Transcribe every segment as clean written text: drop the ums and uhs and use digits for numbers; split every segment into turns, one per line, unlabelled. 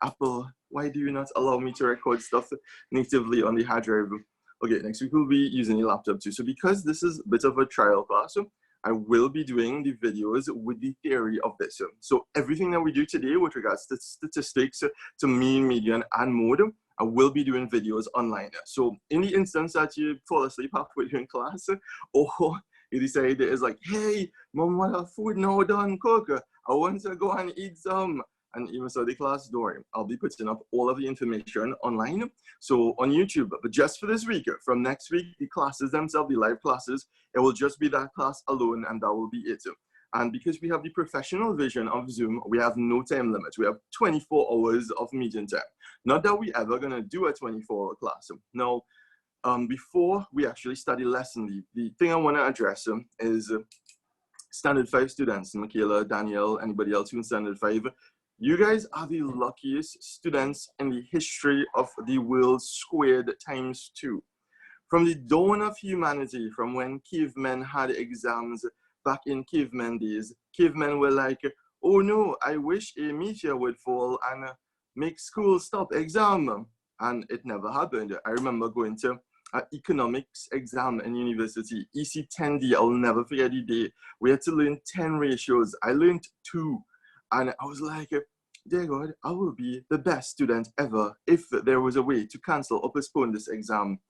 Apple, why do you not allow me to record stuff natively on the hard drive? Okay, next week we'll be using a laptop too. So because this is a bit of a trial class, I will be doing the videos with the theory of this. So everything that we do today with regards to statistics, to mean, median, and mode, I will be doing videos online. So in the instance that you fall asleep halfway during class, or you decide it's like, hey, mom, what have food now done cook? I want to go and eat some. And even so, the class door, I'll be putting up all of the information online. So on YouTube, but just for this week, from next week, the classes themselves, the live classes, it will just be that class alone, and that will be it. And because we have the professional version of Zoom, we have no time limit. We have 24 hours of meeting time. Not that we ever gonna do a 24-hour class. Now, before we actually start the lesson, the thing I wanna address is Standard 5 students, Michaela, Danielle, anybody else who's Standard 5, you guys are the luckiest students in the history of the world squared times 2. From the dawn of humanity, from when cavemen had exams back in cavemen days, cavemen were like, oh no, I wish a meteor would fall and make school stop exam. And it never happened. I remember going to an economics exam in university, EC 10D, I'll never forget the day. We had to learn 10 ratios. I learned 2. And I was like, dear God, I will be the best student ever if there was a way to cancel or postpone this exam.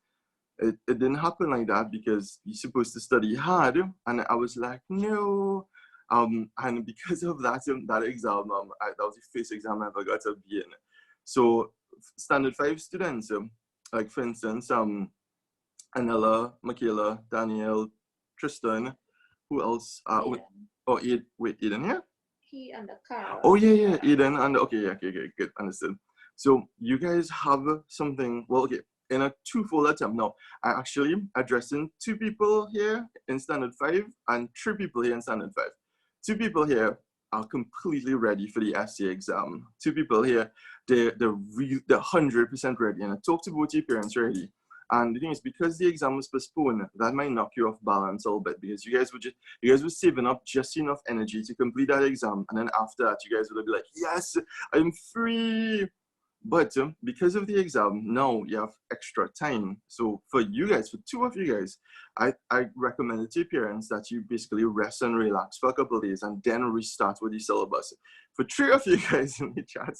It didn't happen like that because you're supposed to study hard. And I was like, no. And because of that, that exam, that was the first exam I ever got to be in. So Standard 5 students, like for instance, Anella, Michaela, Danielle, Tristan, who else? Eden, yeah?
He and the car.
Oh yeah, Eden and okay, good, understood. So you guys have something. Well, okay, in a twofold attempt. Now, I actually addressing 2 people here in Standard 5 and 3 people here in Standard 5. 2 people here are completely ready for the essay exam. 2 people here, they're 100% ready, and I talked to both your parents already. And the thing is, because the exam was postponed, that might knock you off balance a little bit because you guys were saving up just enough energy to complete that exam, and then after that, you guys would be like, yes, I'm free. But because of the exam, now you have extra time. So for you guys, for 2 of you guys, I recommended to your parents that you basically rest and relax for a couple of days and then restart with the syllabus. For 3 of you guys in the chat,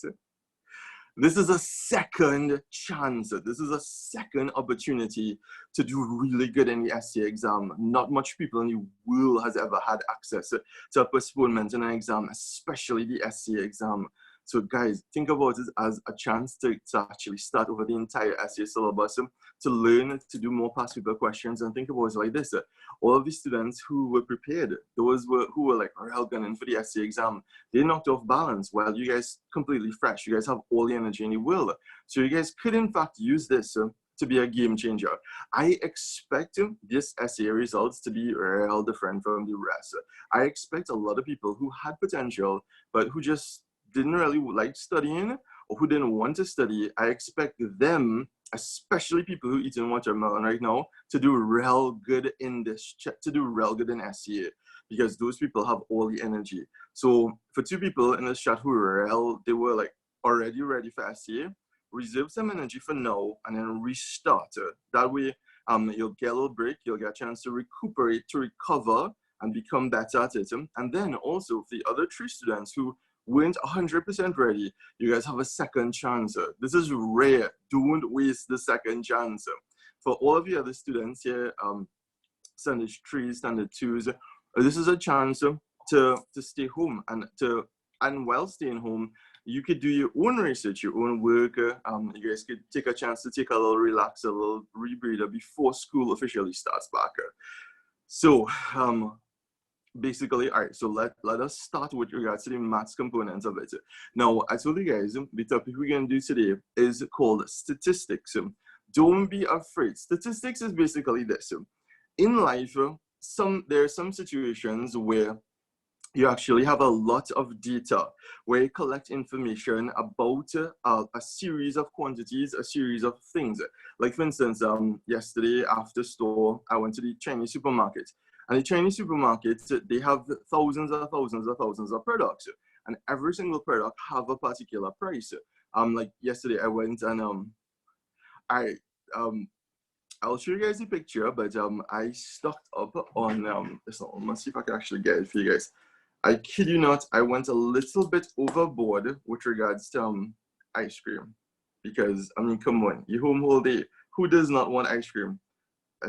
this is a second chance. This is a second opportunity to do really good in the essay exam. Not much people in the world has ever had access to a postponement in an exam, especially the essay exam. So guys, think about it as a chance to actually start over the entire essay syllabus, to learn to do more past paper questions, and think about it like this. All of the students who were prepared, those who were like rail gunning for the essay exam, they knocked off balance while you guys completely fresh. You guys have all the energy in the world. So you guys could in fact use this to be a game changer. I expect this essay results to be real different from the rest. I expect a lot of people who had potential, but who just didn't really like studying or who didn't want to study, I expect them, especially people who eating watermelon right now, to do real good in this, to do real good in SCA, because those people have all the energy. So for 2 people in this chat who were they were like already ready for SCA, reserve some energy for now and then restart. That way, you'll get a little break, you'll get a chance to recuperate, to recover, and become better at it. And then also for the other 3 students who weren't 100% ready, you guys have a second chance. This is rare. Don't waste the second chance. For all of the other students here, standard 3s, standard 2s, this is a chance to stay home, and while staying home, you could do your own research, your own work. You guys could take a chance to take a little relax, a little rebreather before school officially starts back. So basically, all right, so let us start with regards to the maths components of it. Now, I told you guys, the topic we're going to do today is called statistics. Don't be afraid. Statistics is basically this. In life, there are some situations where you actually have a lot of data, where you collect information about a series of quantities, a series of things. Like for instance, yesterday after store, I went to the Chinese supermarket. And the Chinese supermarkets, they have thousands of products. and every single product have a particular price. Like yesterday I went and I I'll show you guys a picture, but I stocked up on let's see if I can actually get it for you guys. I kid you not, I went a little bit overboard with regards to ice cream. Because I mean, come on, you home all day. Who does not want ice cream?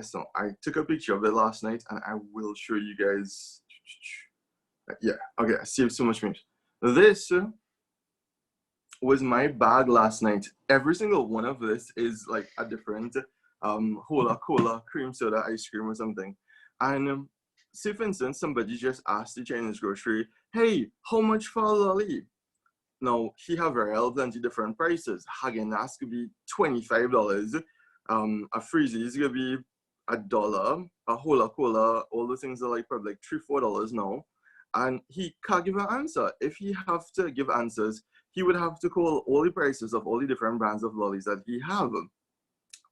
So I took a picture of it last night and I will show you guys. Yeah, okay, I saved so much meat. This was my bag last night. Every single one of this is like a different cola, cream soda, ice cream or something. And say for instance, somebody just asked the Chinese grocery, hey, how much for a lolly? Now, he have plenty different prices. Häagen-Dazs could be $25. A Freezies could be $1. A cola, all those things are like probably like $3-4 now. And he can't give an answer. If he have to give answers, he would have to call all the prices of all the different brands of lollies that he have.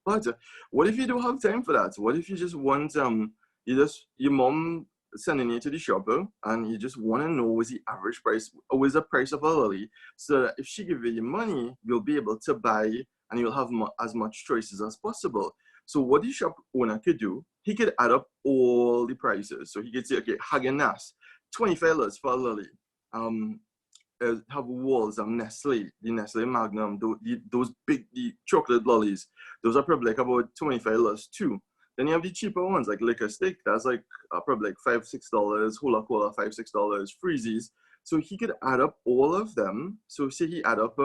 But what if you don't have time for that? What if you just want your mom sending you to the shopper and you just want to know what's the average price or what's the price of a lolly, so that if she gives you money, you'll be able to buy and you'll have as much choices as possible. So what the shop owner could do, he could add up all the prices. So he could say, okay, Häagen-Dazs, $25 for a lolly. Have walls, Nestle, the Nestle Magnum, those big chocolate lollies, those are probably like about $25 too. Then you have the cheaper ones like Liquor Stick, that's like probably like $5-6, Hola Cola $5-6, Freezies. So he could add up all of them. So say he add up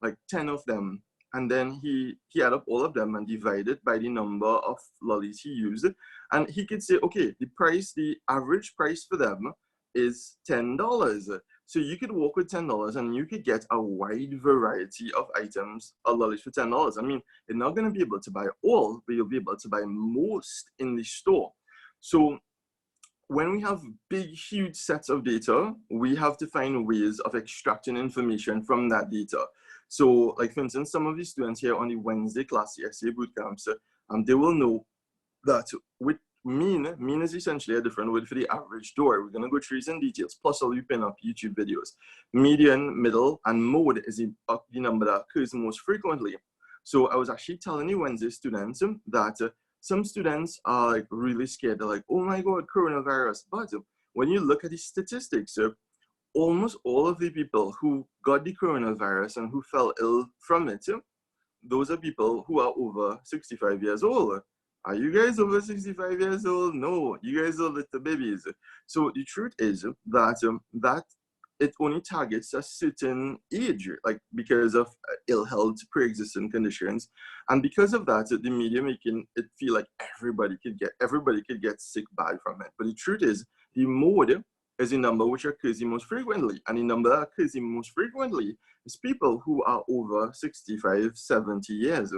like 10 of them, and then he add up all of them and divide it by the number of lollies he used, and he could say, okay, the average price for them is $10. So you could walk with $10 and you could get a wide variety of items of lollies for $10. I mean, you're not going to be able to buy all, but you'll be able to buy most in the store. So when we have big, huge sets of data, we have to find ways of extracting information from that data. So like, for instance, some of the students here on the Wednesday class, the essay bootcamps, they will know that with mean is essentially a different word for the average door. We're going to go through some details, plus I'll pin up YouTube videos. Median, middle, and mode is the number that occurs most frequently. So I was actually telling the Wednesday students that some students are like really scared. They're like, oh my God, coronavirus. But when you look at the statistics, almost all of the people who got the coronavirus and who fell ill from it, those are people who are over 65 years old. Are you guys over 65 years old? No, you guys are little babies. So the truth is that it only targets a certain age, like because of ill health, pre-existing conditions, and because of that, the media making it feel like everybody could get sick bad from it. But the truth is, the mode is the number which occurs the most frequently, and the number that occurs the most frequently is people who are over 65, 70 years.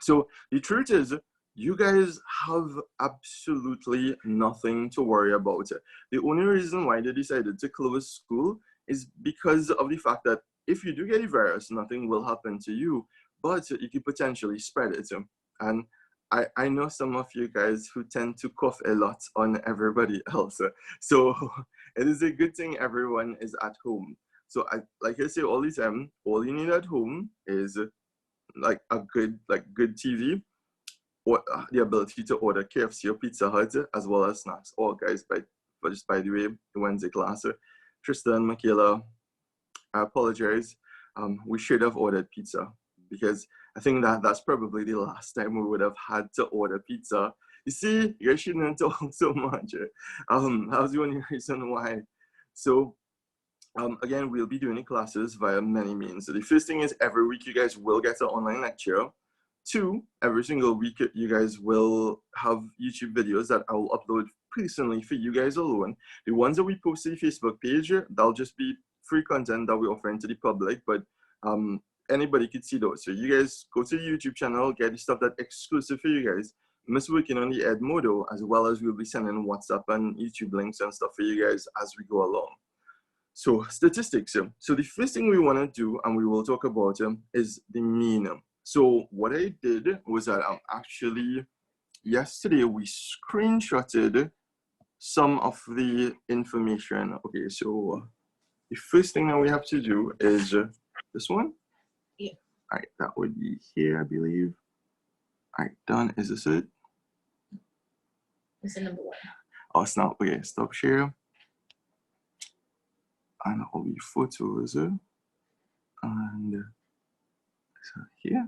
So the truth is, you guys have absolutely nothing to worry about. The only reason why they decided to close school is because of the fact that if you do get a virus, nothing will happen to you, but you could potentially spread it. And I know some of you guys who tend to cough a lot on everybody else. So it is a good thing everyone is at home. So like I say all the time, all you need at home is like a good TV, or the ability to order KFC or Pizza Hut as well as snacks. Oh, guys, by the way, Wednesday class, Tristan, Michaela, I apologize. We should have ordered pizza because I think that's probably the last time we would have had to order pizza. You see, you guys shouldn't talk so much. That was the only reason why. So, again, we'll be doing classes via many means. So the first thing is every week you guys will get an online lecture. 2, every single week you guys will have YouTube videos that I will upload personally for you guys alone. The ones that we post to the Facebook page, that'll just be free content that we're offering to the public, but anybody could see those. So you guys go to the YouTube channel, get the stuff that's exclusive for you guys. I'm just working on the Edmodo, as well as we'll be sending WhatsApp and YouTube links and stuff for you guys as we go along. So statistics. So the first thing we want to do, and we will talk about, is the mean. So what I did was that actually yesterday we screenshotted some of the information. Okay, so the first thing that we have to do is this one.
Yeah.
All right, that would be here, I believe. All right, done. Is this it?
It's the number 1.
Oh, it's not. Okay, stop share. And all the photos. And so here.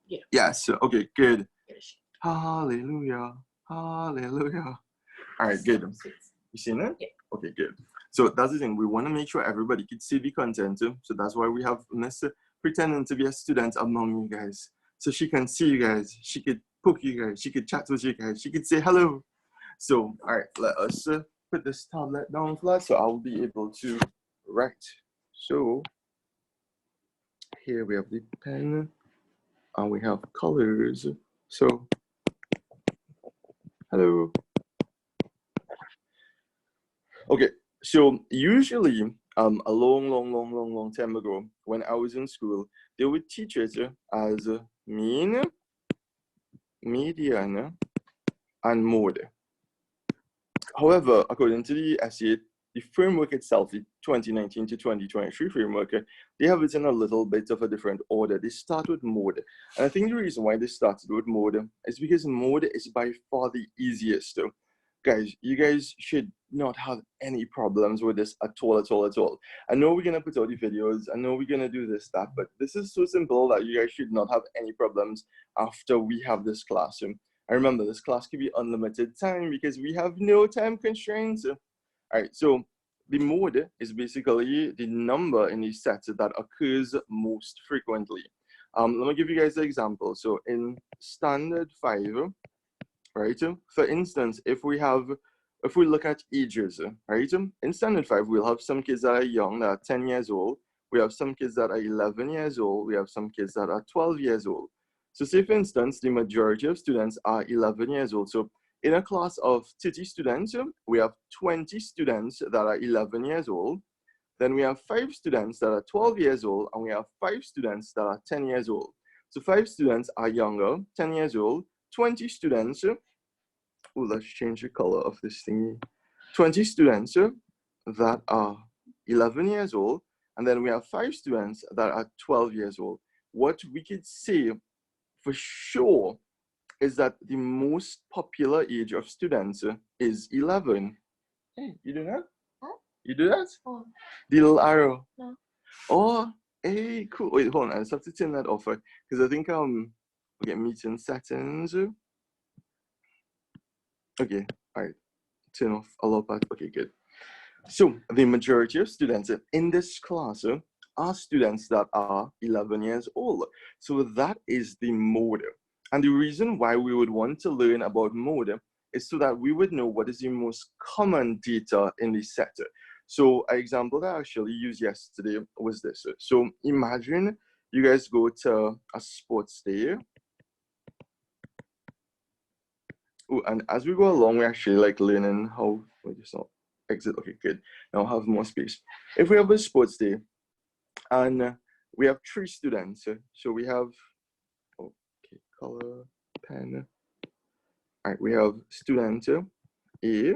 Yeah.
Yes. Okay, good. Hallelujah. Hallelujah. All right, good. You seen it?
Yeah.
Okay, good. So that's the thing. We want to make sure everybody can see the content too. So that's why we have Miss pretending to be a student among you guys. So she can see you guys. She could poke you guys. She could chat with you guys. She could say hello. So, all right, let us put this tablet down flat so I'll be able to write. So here we have the pen and we have colors. So, hello. Okay, so usually a long time ago when I was in school, they would teach it as mean, median, and mode. However, according to the essay, the framework itself, the 2019 to 2023 framework, they have it in a little bit of a different order. They start with mode. And I think the reason why they started with mode is because mode is by far the easiest. Guys, you guys should not have any problems with this at all. I know we're going to put out the videos. I know we're going to do this, that, but this is so simple that you guys should not have any problems after we have this class. I remember this class could be unlimited time because we have no time constraints. All right, so the mode is basically the number in the set that occurs most frequently. Let me give you guys an example. So in standard 5, right? For instance, if we look at ages, right? In standard 5, we'll have some kids that are young, that are 10 years old. We have some kids that are 11 years old. We have some kids that are 12 years old. So say, for instance, the majority of students are 11 years old. So in a class of 30 students, we have 20 students that are 11 years old. Then we have 5 students that are 12 years old, and we have 5 students that are 10 years old. So 5 students are younger, 10 years old, 20 students, oh, let's change the color of this thingy. 20 students that are 11 years old, and then we have 5 students that are 12 years old. What we could say for sure is that the most popular age of students is 11. Hey, you do that?
Huh?
You do that?
Oh.
The little arrow.
No.
Oh, hey, cool. Wait, hold on. I just have to turn that off because I think okay, meeting settings. Okay, all right. Turn off allow path. Okay, good. So the majority of students in this class are students that are 11 years old. So that is the mode. And the reason why we would want to learn about mode is so that we would know what is the most common data in the set. So an example that I actually used yesterday was this. So imagine you guys go to a sports day. Ooh, and as we go along, we're actually like learning how, wait, just not exit, okay, good. Now have more space. If we have a sports day and we have 3 students, so we have, okay, color, pen. All right, we have student A,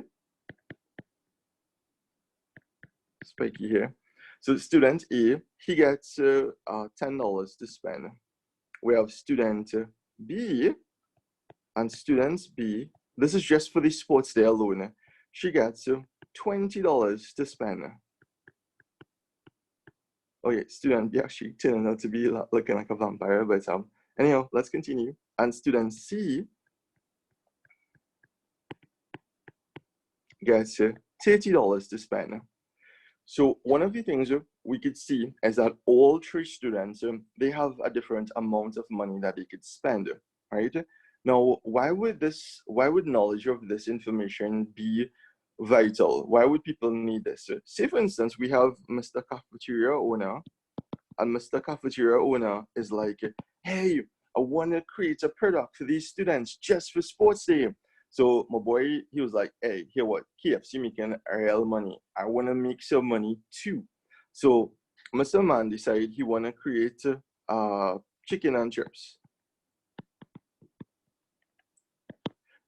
spiky here. So student A, he gets $10 to spend. We have student B, and student B, this is just for the sports day alone. She gets $20 to spend. Okay, student B actually turning out to be looking like a vampire, but anyhow, let's continue. And student C gets $30 to spend. So one of the things we could see is that all 3 students, they have a different amount of money that they could spend, right? Now, why would knowledge of this information be vital? Why would people need this? Say, for instance, we have Mr. Cafeteria Owner, and Mr. Cafeteria Owner is like, hey, I want to create a product for these students just for sports day. So my boy, he was like, hey, here what? KFC making real money. I want to make some money too. So Mr. Man decided he want to create chicken and chips.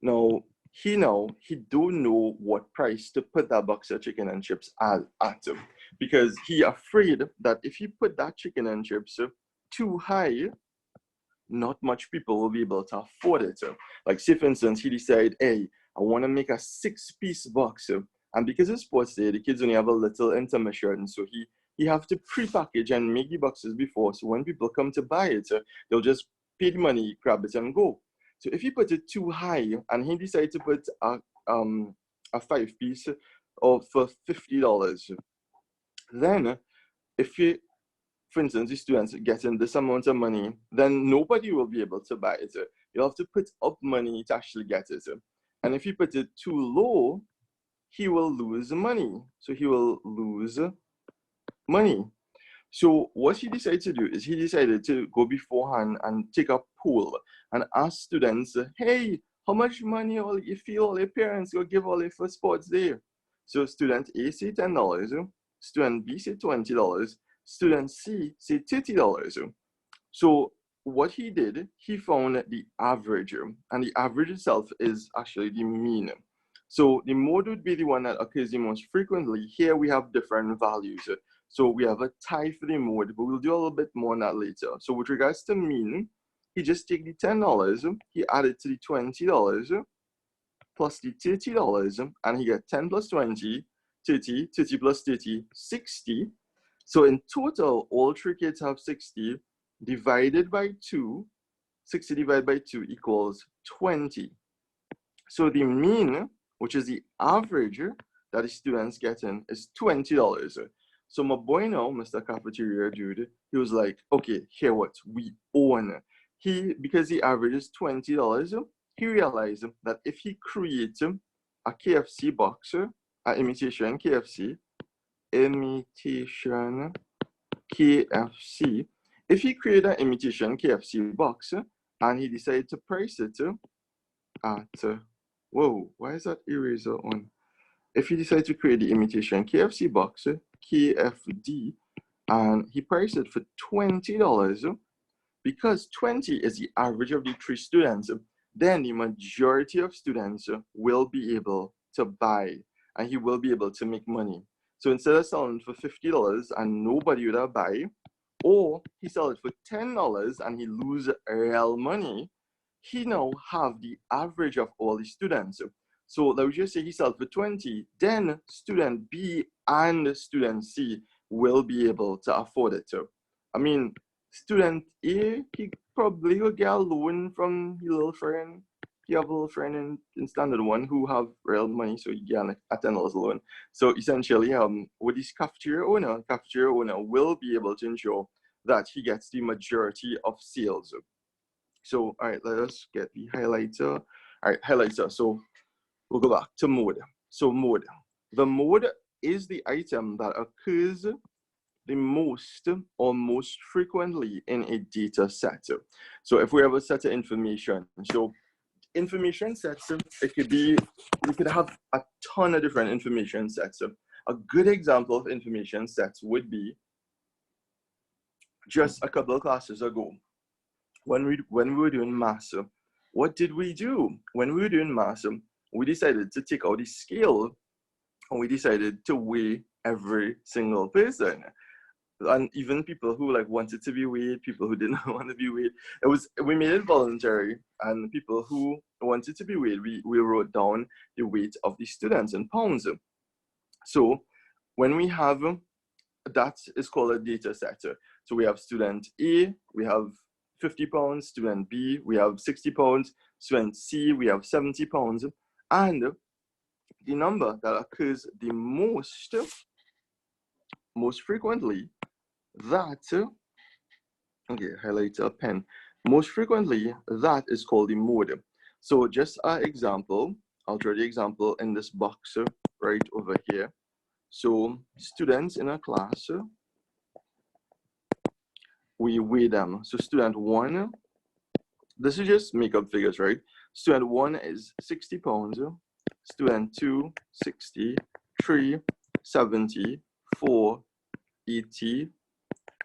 Now he don't know what price to put that box of chicken and chips at. because he afraid that if he put that chicken and chips too high, not much people will be able to afford it. Like say for instance, he decide, hey, I want to make a 6-piece box, and because it's sports day, the kids only have a little intermission, so he have to pre-package and make the boxes before, so when people come to buy it, they'll just pay the money, grab it, and go. So if he put it too high, and he decided to put a 5-piece or for $50, then if you, for instance, the students getting this amount of money, then nobody will be able to buy it. You have to put up money to actually get it. And if you put it too low, he will lose money. So he will lose money. So what he decided to do is he decided to go beforehand and take a poll and ask students, hey, how much money all you feel all your parents will give all you for sports day? So student A say $10, student B say $20, student C say $30. So what he did, he found the average, and the average itself is actually the mean. So the mode would be the one that occurs the most frequently. Here we have different values. So we have a tie for the mode, but we'll do a little bit more on that later. So with regards to mean, he just take the $10, he add it to the $20 plus the $30, and he get 10 plus 20, 30, 30 plus 30, 60. So in total, all three kids have 60 divided by 2. 60 divided by 2 equals 20. So the mean, which is the average that the students getting, is $20. So my boy now, Mr. Cafeteria Dude, he was like, okay, here what we own. Because the average is $20, he realized that if he creates a KFC box, an imitation KFC, if he created an imitation KFC box and he decided to price it at, whoa, why is that eraser on? If he decided to create the imitation KFC box, KFD, and he priced it for $20, because 20 is the average of the 3 students, then the majority of students will be able to buy, and he will be able to make money. So instead of selling for $50 and nobody would have buy, or he sell it for $10 and he lose real money, he now have the average of all the students. So let's just say he sell for 20, then student B and student C will be able to afford it. I mean, student A, he probably will get a loan from his little friend. He have a little friend in standard 1 who have real money, so he get a $10 loan. So essentially, with this cafeteria owner will be able to ensure that he gets the majority of sales. So, all right, let us get the highlighter. All right, highlighter. So we'll go back to mode. So mode. The mode is the item that occurs the most or most frequently in a data set. So if we have a set of information, so information sets, it could be, you could have a ton of different information sets. A good example of information sets would be just a couple of classes ago when we were doing math. What did we do? When we were doing math, we decided to take out the scale and we decided to weigh every single person. And even people who like wanted to be weighed, people who didn't want to be weighed. We made it voluntary, and people who wanted to be weighed, we wrote down the weight of the students in pounds. So when we have, that is called a data set. So we have student A, we have 50 pounds, student B, we have 60 pounds, student C, we have 70 pounds, and the number that occurs the most frequently, that, okay, highlight a pen. Most frequently, that is called the mode. So just an example, I'll draw the example in this box right over here. So students in a class, we weigh them. So student 1, this is just make-up figures, right? Student 1 is 60 pounds, student 2, 60, 3, 70, 4, 80,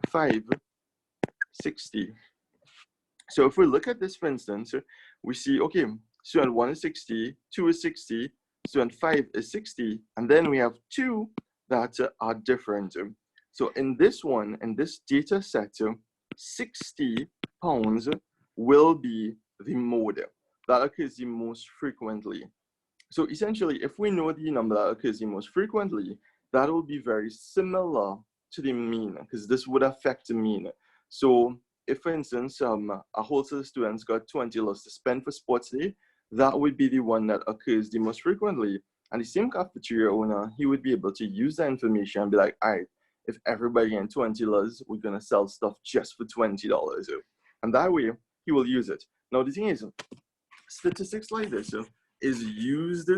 5, 60. So if we look at this, for instance, we see, okay, student 1 is 60, 2 is 60, student 5 is 60, and then we have 2 that are different. So in this one, in this data set, 60 pounds will be the mode that occurs the most frequently. So essentially, if we know the number that occurs the most frequently, that will be very similar to the mean, because this would affect the mean. So if, for instance, a whole set of students got $20 to spend for sports day, that would be the one that occurs the most frequently. And the same cafeteria owner, he would be able to use that information and be like, all right, if everybody getting $20, we're going to sell stuff just for $20. And that way, he will use it. Now, the thing is, statistics like this is used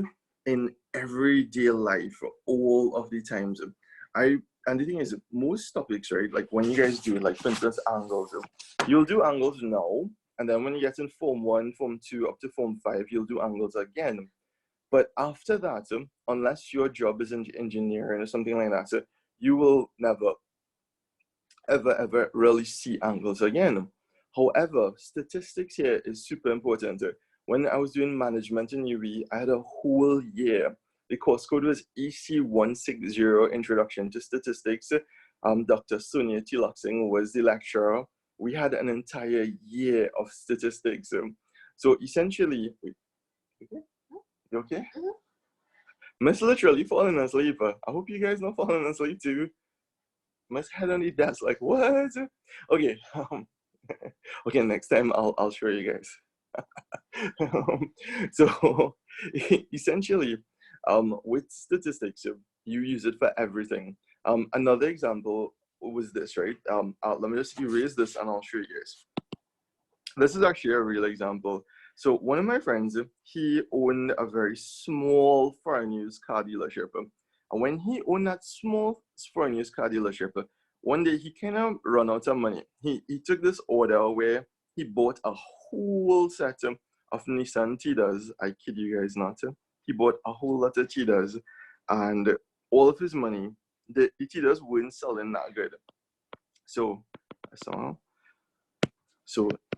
in everyday life all of the times. And the thing is, most topics, right, like when you guys do, like for instance, angles, you'll do angles now, and then when you get in Form 1, Form 2, up to Form 5, you'll do angles again. But after that, unless your job is in engineering or something like that, you will never, ever really see angles again. However, statistics here is super important. When I was doing management in UV, I had a whole year. The course code was EC160, Introduction to Statistics. Dr. Sonia Tilaksing was the lecturer. We had an entire year of statistics. So essentially, you okay? Miss literally falling asleep. I hope you guys not falling asleep too. Miss head on the desk like, what? Okay, okay, next time I'll show you guys. So essentially, with statistics, you use it for everything. Another example was this, right? Let me just erase this and I'll show you guys. This is actually a real example. So one of my friends, he owned a very small foreign use car dealership. And when he owned that small foreign use car dealership, one day he kind of ran out of money. He took this order where he bought a whole set of Nissan Tidas. I kid you guys not. He bought a whole lot of Tidas, and all of his money, the Tidas weren't selling that good. So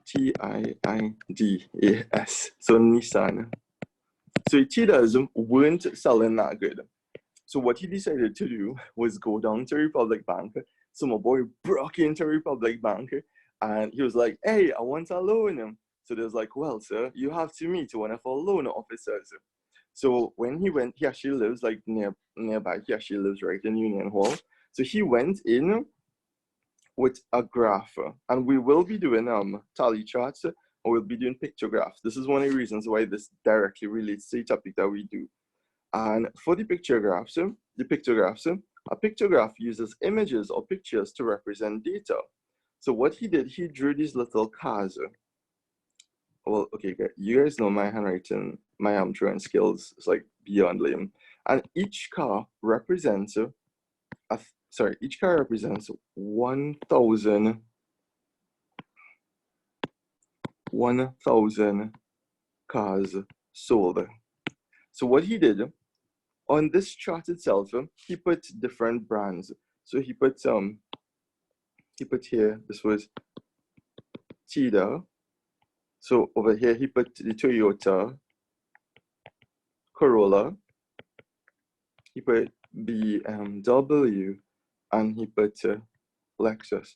Tiidas, so Nissan. So Tidas weren't selling that good. So what he decided to do was go down to Republic Bank. So my boy broke into Republic Bank and he was like, hey, I want a loan. So they was like, well, sir, you have to meet one of our loan officers. So when he went, he actually lives like nearby. He actually lives right in Union Hall. So he went in with a graph, and we will be doing tally charts, or we'll be doing pictographs. This is one of the reasons why this directly relates to the topic that we do. And for the pictographs, a pictograph uses images or pictures to represent data. So what he did, he drew these little cars. Well, okay, you guys know my handwriting, my drawing skills is like beyond lame. And each car represents each car represents 1,000 cars sold. So what he did on this chart itself, he put different brands. So he put here, this was Tida. So over here he put the Toyota Corolla. He put BMW, and he put Lexus.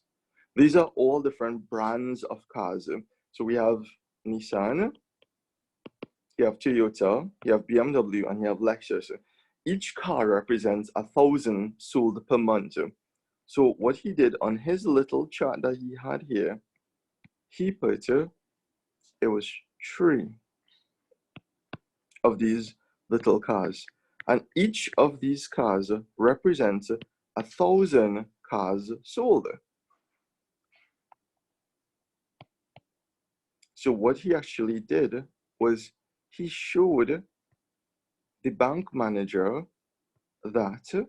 These are all different brands of cars. So we have Nissan, you have Toyota, you have BMW, and you have Lexus. Each car represents 1,000 sold per month. So what he did on his little chart that he had here, he put, it was 3 of these little cars. And each of these cars represents 1,000 cars sold. So what he actually did was he showed the bank manager that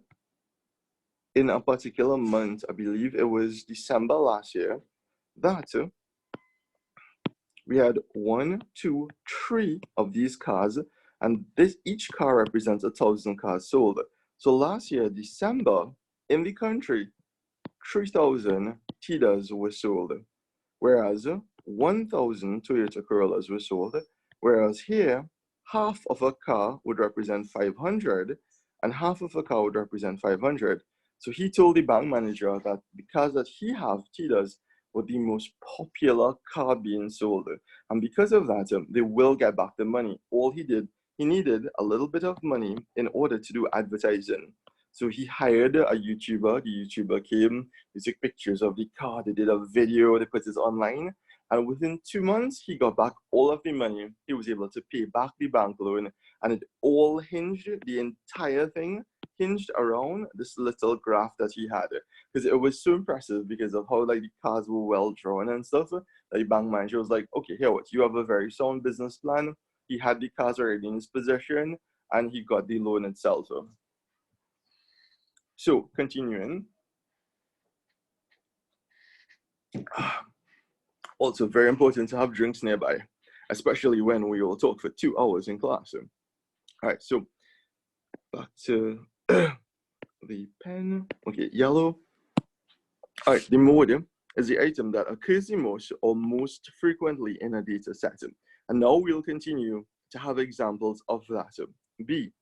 in a particular month, I believe it was December last year, that we had 1, 2, 3 of these cars, and each car represents 1,000 cars sold. So last year, December, in the country, 3,000 Tidas were sold, whereas 1,000 Toyota Corollas were sold, whereas here, half of a car would represent 500, and half of a car would represent 500. So he told the bank manager that because that he have Tidas were the most popular car being sold, and because of that, they will get back the money. All he needed a little bit of money in order to do advertising. So he hired a YouTuber. The YouTuber came, they took pictures of the car, they did a video, they put it online. And within 2 months, he got back all of the money. He was able to pay back the bank loan. And it all hinged, the entire thing hinged around this little graph that he had. Because it was so impressive because of how like the cars were well drawn and stuff. That the bank manager was like, okay, here what, you have a very sound business plan. He had the cars already in his possession and he got the loan itself. So continuing. Also very important to have drinks nearby, especially when we all talk for 2 hours in class. All right, so back to the pen. Okay, yellow. All right, the mode is the item that occurs the most or most frequently in a data set. And now we'll continue to have examples of that. B,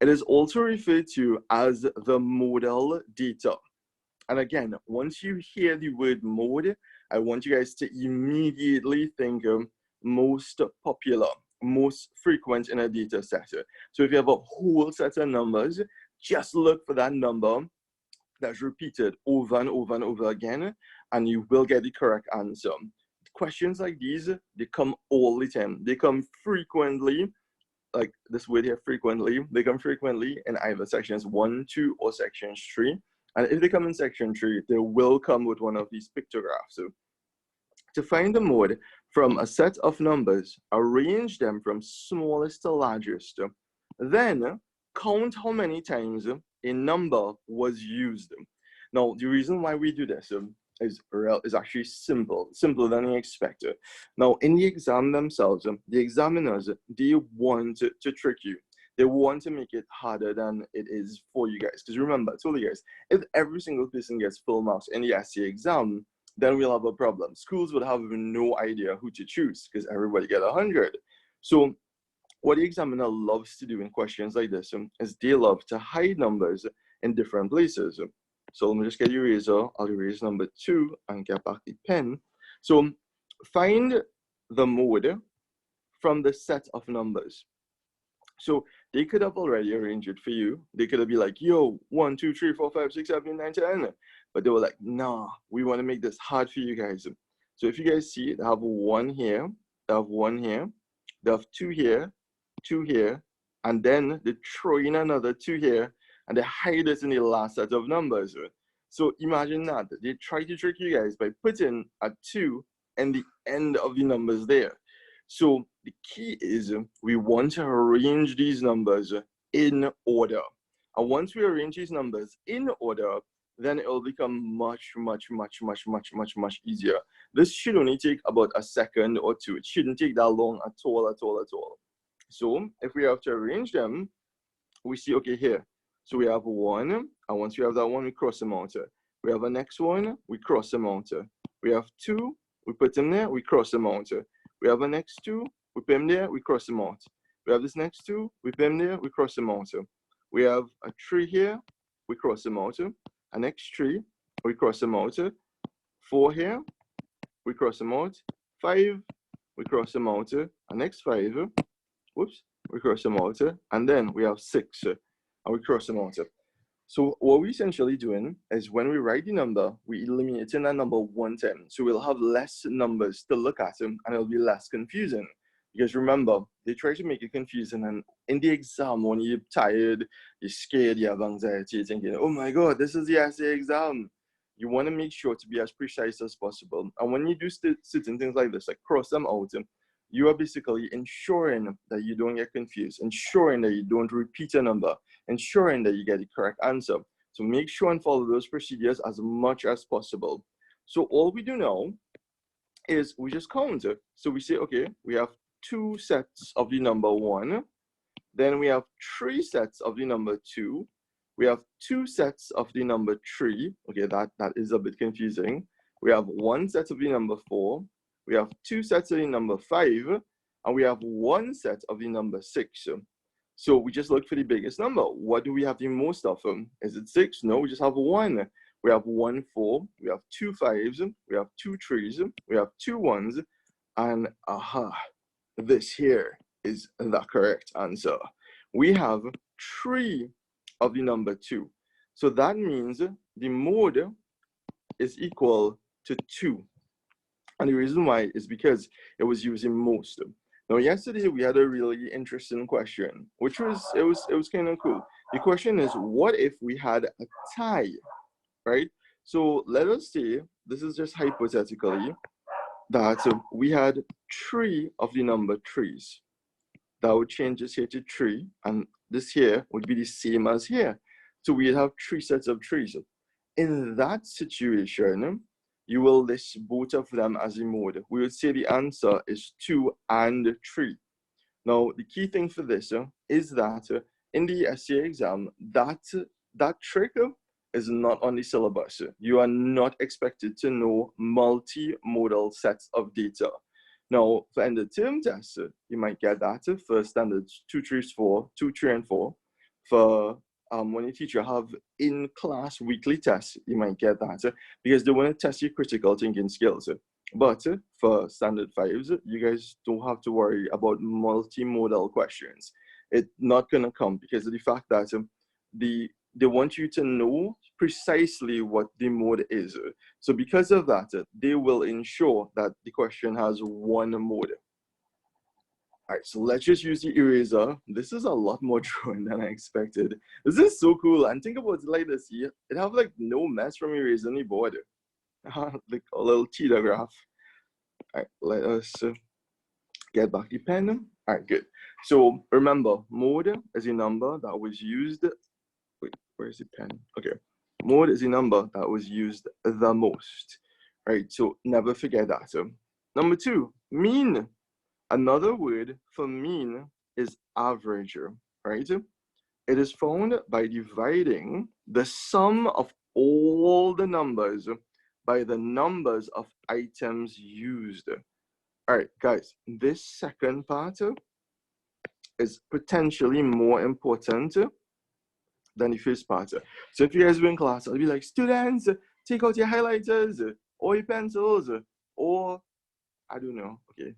it is also referred to as the modal data. And again, once you hear the word mode, I want you guys to immediately think of most popular, most frequent in a data set. So if you have a whole set of numbers, just look for that number that's repeated over and over and over again, and you will get the correct answer. Questions like these, they come all the time. They come frequently, like this word here, frequently. They come frequently in either sections 1, 2, or sections 3. And if they come in section 3, they will come with one of these pictographs. So to find the mode from a set of numbers, arrange them from smallest to largest. Then count how many times a number was used. Now, the reason why we do this is actually simpler than you expect. Now, in the exam themselves, the examiners, they want to trick you. They want to make it harder than it is for you guys. Because remember, I told you guys, if every single person gets full marks in the essay exam, then we'll have a problem. Schools would have no idea who to choose because everybody get 100. So what the examiner loves to do in questions like this is they love to hide numbers in different places. So let me just get the eraser. I'll erase number 2 and get back the pen. So find the mode from the set of numbers. So they could have already arranged it for you. They could have been like, yo, 1, 2, 3, 4, 5, 6, 7, 8, 9, 10. But they were like, nah, we want to make this hard for you guys. So if you guys see, they have 1 here, they have 1 here, they have 2 here, 2 here, and then they throw in another 2 here, and they hide it in the last set of numbers. So imagine that. They try to trick you guys by putting a 2 in the end of the numbers there. So the key is we want to arrange these numbers in order. And once we arrange these numbers in order, then it will become much easier. This should only take about a second or 2. It shouldn't take that long at all. So if we have to arrange them, we see, okay, here. So we have 1, and once we have that 1, we cross them out. We have a next one, we cross them out. We have 2, we put them there, we cross them out. We have a next 2, we put them there, we cross them out. We have this next 2, we put them there, we cross them out. We have a 3 here, we cross them out. A next 3, we cross them out. 4 here, we cross them out. 5, we cross them out. A next 5, whoops, we cross them out. And then we have 6, and we cross them out. So what we're essentially doing is when we write the number, we eliminating that number 1 time. So we'll have less numbers to look at and it'll be less confusing. Because remember, they try to make it confusing, and in the exam, when you're tired, you're scared, you have anxiety, you're thinking, oh my God, this is the essay exam. You want to make sure to be as precise as possible. And when you do certain things like this, like cross them out, you are basically ensuring that you don't get confused, ensuring that you don't repeat a number, ensuring that you get the correct answer. So make sure and follow those procedures as much as possible. So all we do now is we just count. So we say, okay, we have 2 sets of the number 1. Then we have 3 sets of the number 2. We have 2 sets of the number 3. Okay, that is a bit confusing. We have 1 set of the number 4. We have 2 sets of the number 5. And we have 1 set of the number 6. So we just look for the biggest number. What do we have the most of? Is it 6? No, we just have 1. We have 1 4, we have 2 5s, we have 2 3s, we have 2 1s, and aha, this here is the correct answer. We have 3 of the number 2. So that means the mode is equal to 2. And the reason why is because it was using most. Now, yesterday we had a really interesting question, which was kind of cool. The question is, what if we had a tie, right? So let us say, this is just hypothetically, that we had 3 of the number 3s. That would change this here to 3, and this here would be the same as here. So we'd have 3 sets of 3s. In that situation, you will list both of them as a mode. We would say the answer is 2 and 3. Now, the key thing for this is that in the essay exam, that trick is not on the syllabus. You are not expected to know multimodal sets of data. Now, for end of term test, you might get that for standards 2, 3, 4, 2, 3, and 4. For when your teacher have in-class weekly tests, you might get that because they want to test your critical thinking skills. But for standard 5s, you guys don't have to worry about multimodal questions. It's not going to come because of the fact that they want you to know precisely what the mode is. So because of that, they will ensure that the question has one mode. All right, so let's just use the eraser. This is a lot more drawing than I expected. This is so cool. And think about it like this. It have like no mess from erasing the board. Like a little Pictograph. All right, let us get back the pen. All right, good. So remember, mode is a number that was used. Wait, where's the pen? Okay. Mode is a number that was used the most. Right, so never forget that. Number 2, mean. Another word for mean is average, right? It is found by dividing the sum of all the numbers by the numbers of items used. All right, guys, this second part is potentially more important than the first part. So if you guys were in class, I'll be like, students, take out your highlighters or your pencils or, I don't know, okay.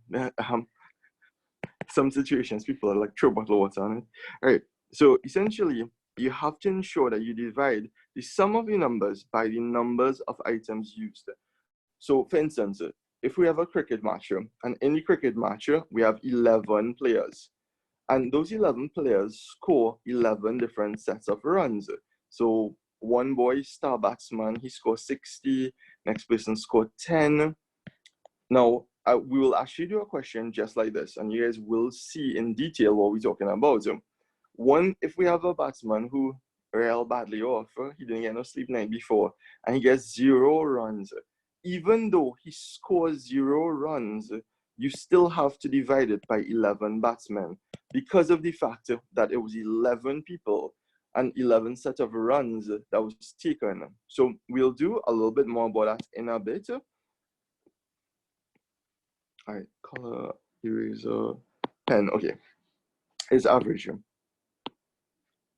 Some situations, people are like, throw bottle water on it. All right, so essentially, you have to ensure that you divide the sum of the numbers by the numbers of items used. So for instance, if we have a cricket match, and in the cricket match, we have 11 players. And those 11 players score 11 different sets of runs. So one boy, star batsman, he scores 60, next person scored 10. Now, we will actually do a question just like this, and you guys will see in detail what we're talking about. One, if we have a batsman who real badly off, he didn't get no sleep night before, and he gets 0 runs, even though he scores 0 runs, you still have to divide it by 11 batsmen because of the fact that it was 11 people and 11 set of runs that was taken. So we'll do a little bit more about that in a bit. All right, color, eraser, pen, okay. Is average.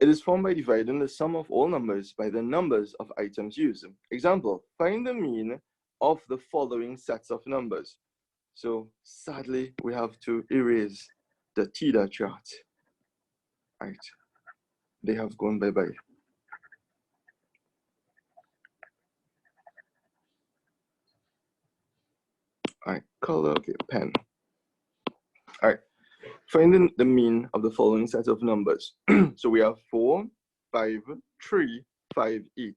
It is formed by dividing the sum of all numbers by the numbers of items used. Example, find the mean of the following sets of numbers. So sadly, we have to erase the theta chart. All right, they have gone bye-bye. All right, color, okay, pen. All right, finding the mean of the following set of numbers. So we have 4, 5, 3, 5, 8.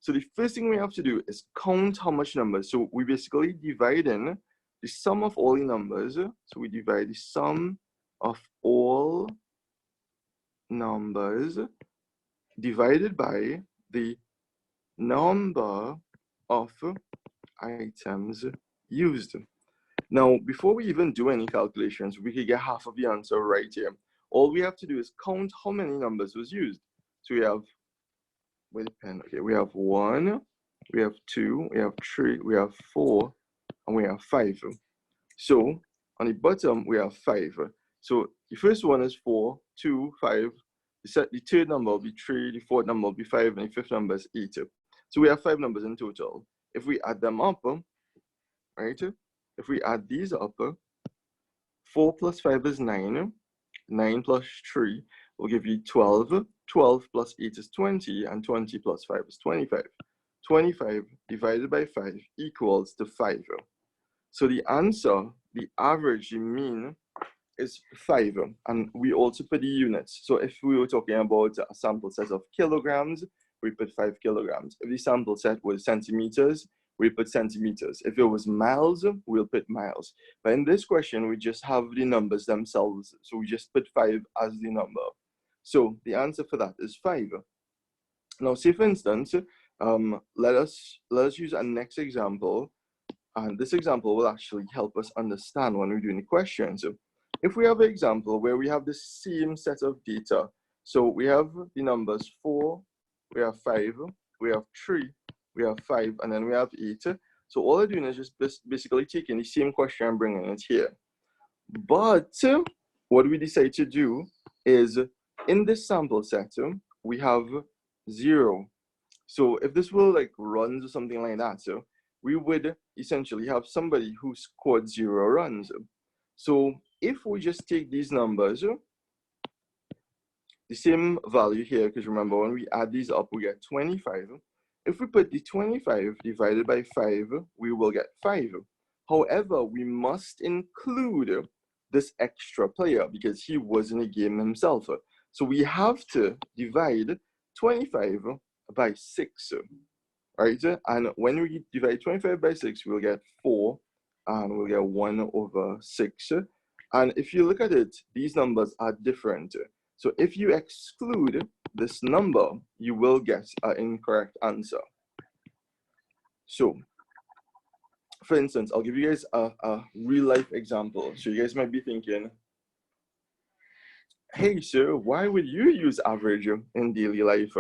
So the first thing we have to do is count how much numbers. So we basically divide in the sum of all the numbers. So we divide the sum of all numbers divided by the number of items used. Now, before we even do any calculations, we could get half of the answer right here. All we have to do is count how many numbers was used. So we have, with a pen, okay, we have 1, we have 2, we have 3, we have 4, and we have 5. So on the bottom, we have 5. So the first one is 4, 2, 5. The third number will be 3, the fourth number will be 5, and the fifth number is 8. So we have 5 numbers in total. If we add them up, right? If we add these up, 4 plus 5 is 9. 9 plus 3 will give you 12. 12 plus 8 is 20, and 20 plus 5 is 25. 25 divided by 5 equals to 5. So the answer, the average, the mean, is 5. And we also put the units. So if we were talking about a sample set of kilograms, we put 5 kilograms. If the sample set was centimeters, we put centimeters. If it was miles, we'll put miles. But in this question, we just have the numbers themselves. So we just put 5 as the number. So the answer for that is 5. Now, say for instance, let us use our next example. And this example will actually help us understand when we're doing the question. So if we have an example where we have the same set of data, so we have the numbers 4, we have 5, we have 3, we have 5, and then we have 8. So all I'm doing is just basically taking the same question and bringing it here. But what we decide to do is, in this sample set, we have 0. So if this were like runs or something like that, so we would essentially have somebody who scored 0 runs. So if we just take these numbers, the same value here, because remember when we add these up, we get 25. If we put the 25 divided by 5, we will get 5. However, we must include this extra player because he was in the game himself. So we have to divide 25 by 6. Right? And when we divide 25 by 6, we'll get 4, and we'll get 1 over 6. And if you look at it, these numbers are different. So if you exclude this number, you will get an incorrect answer. So, for instance, I'll give you guys a real-life example. So you guys might be thinking, hey, sir, why would you use average in daily life?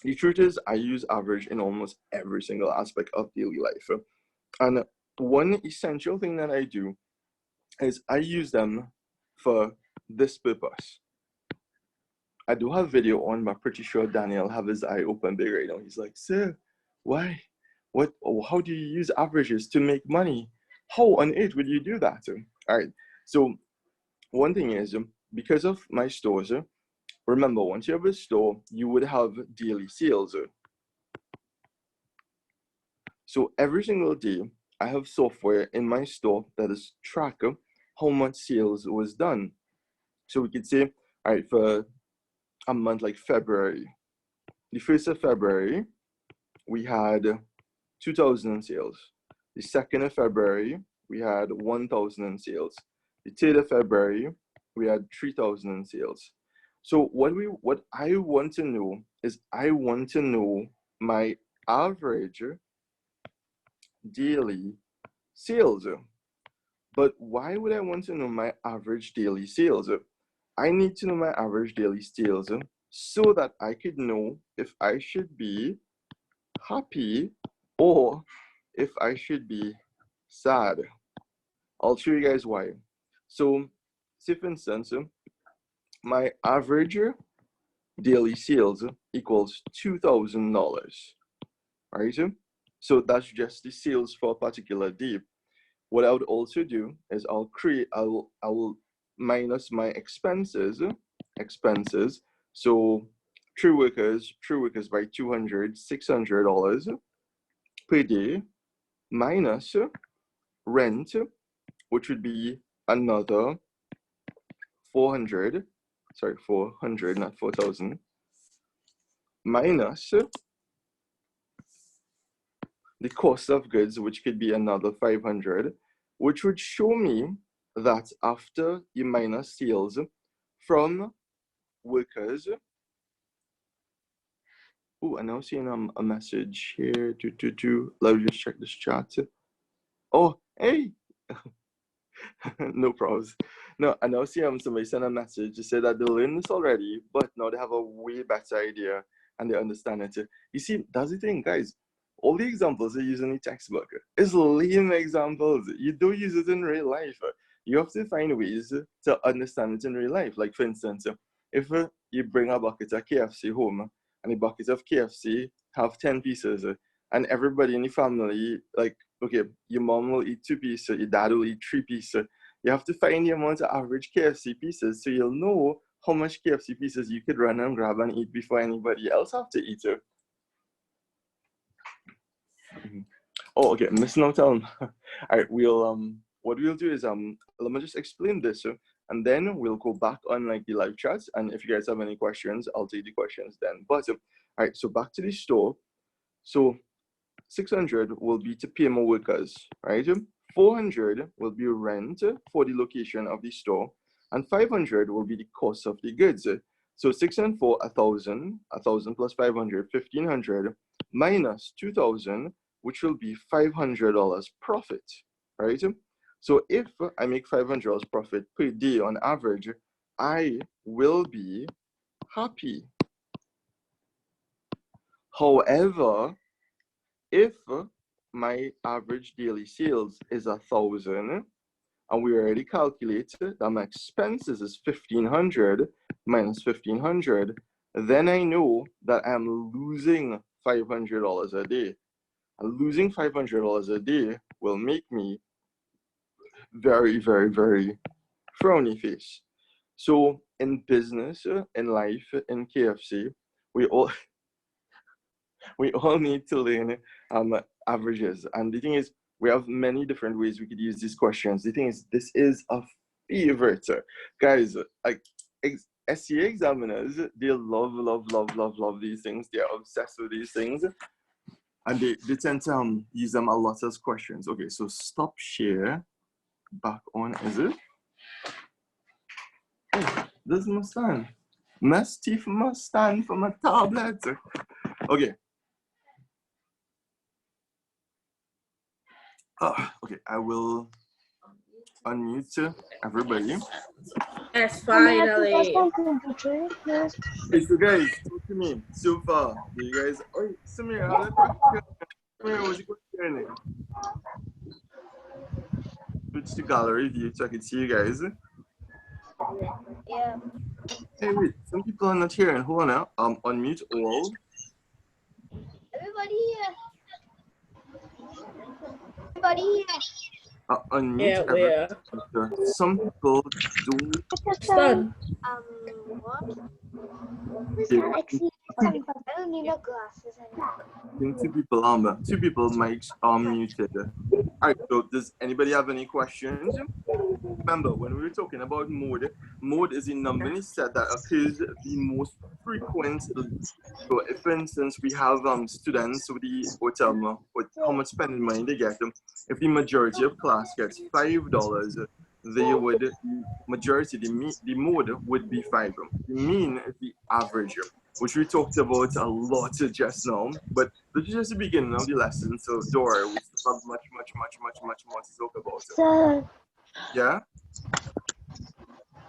The truth is, I use average in almost every single aspect of daily life. And one essential thing that I do is I use them for this purpose. I do have video on, but I'm pretty sure Daniel have his eye open big right now. He's like, sir, why? How do you use averages to make money? How on earth would you do that? All right. So one thing is, because of my stores, remember, once you have a store, you would have daily sales. So every single day, I have software in my store that is track how much sales was done. So we could say, all right, for a month like February, the 1st of February, we had 2,000 in sales. The 2nd of February, we had 1,000 in sales. The 3rd of February, we had 3,000 in sales. So what I want to know is I want to know my average daily sales. But why would I want to know my average daily sales? I need to know my average daily sales so that I could know if I should be happy or if I should be sad. I'll show you guys why. So, say for instance, my average daily sales equals $2,000. Right? So that's just the sales for a particular day. What I would also do is I will minus my expenses. So true workers by $200, $600 per day, minus rent, which would be another 400, not 4,000, minus the cost of goods, which could be another 500, which would show me that after you minus sales from workers. Oh, I'm now seeing a message here. Let me just check this chat. Oh, hey. No problems. No, I now see somebody sent a message to say that they learned this already, but now they have a way better idea and they understand it. You see, that's the thing, guys. All the examples they use in the textbook is lame examples. You don't use it in real life. you have to find ways to understand it in real life. Like, for instance, if you bring a bucket of KFC home and the bucket of KFC have 10 pieces, and everybody in the family, like, okay, your mom will eat 2 pieces, your dad will eat 3 pieces. You have to find the amount of average KFC pieces so you'll know how much KFC pieces you could run and grab and eat before anybody else have to eat it. Oh, okay, missing out on. All right, what we'll do is let me just explain this, and then we'll go back on like the live chats. And if you guys have any questions, I'll take the questions then. But all right, so back to the store. So 600 will be to pay more workers, right? 400 will be rent for the location of the store, and 500 will be the cost of the goods. So 6 and 4, 1,000, 1,000 plus 500, 1,500 minus 2,000, which will be $500 profit, right? So if I make $500 profit per day on average, I will be happy. However, if my average daily sales is 1,000, and we already calculated that my expenses is 1,500 minus 1,500, then I know that I'm losing $500 a day. And losing $500 a day will make me very, very, very frowny face. So in business, in life, in KFC, we all need to learn averages. And the thing is, we have many different ways we could use these questions. The thing is, this is a favorite. Guys, like SCA examiners, they love these things. They're obsessed with these things. And they tend to use them a lot as questions. Okay, so stop share. Back on, is it? Oh, this must stand. My teeth must stand for my tablet. Okay. Okay, I will unmute everybody.
Yes, finally.
Hey, so guys, talk to me. So far, do you guys? Oh, Samir, I have a question. Samir, what's your question? Switch to gallery view so I can see you guys.
Yeah.
Hey, wait, some people are not hearing. Hold on now. Unmute all.
Everybody here. Everybody here.
Unmute everybody. Some people do.
It's done.
What?
Okay.
I don't need no glasses anymore.
I think two people mics are muted. All right, so does anybody have any questions? Remember, when we were talking about mode is the number set that occurs the most frequently. So if, for instance, we have students with the hotel, with how much spending money they get, if the majority of class gets $5, they would, the mode would be 5. The mean is the average, which we talked about a lot just now, but this is just the beginning of the lesson, so don't worry, we still have much more to talk about.
So,
Yeah?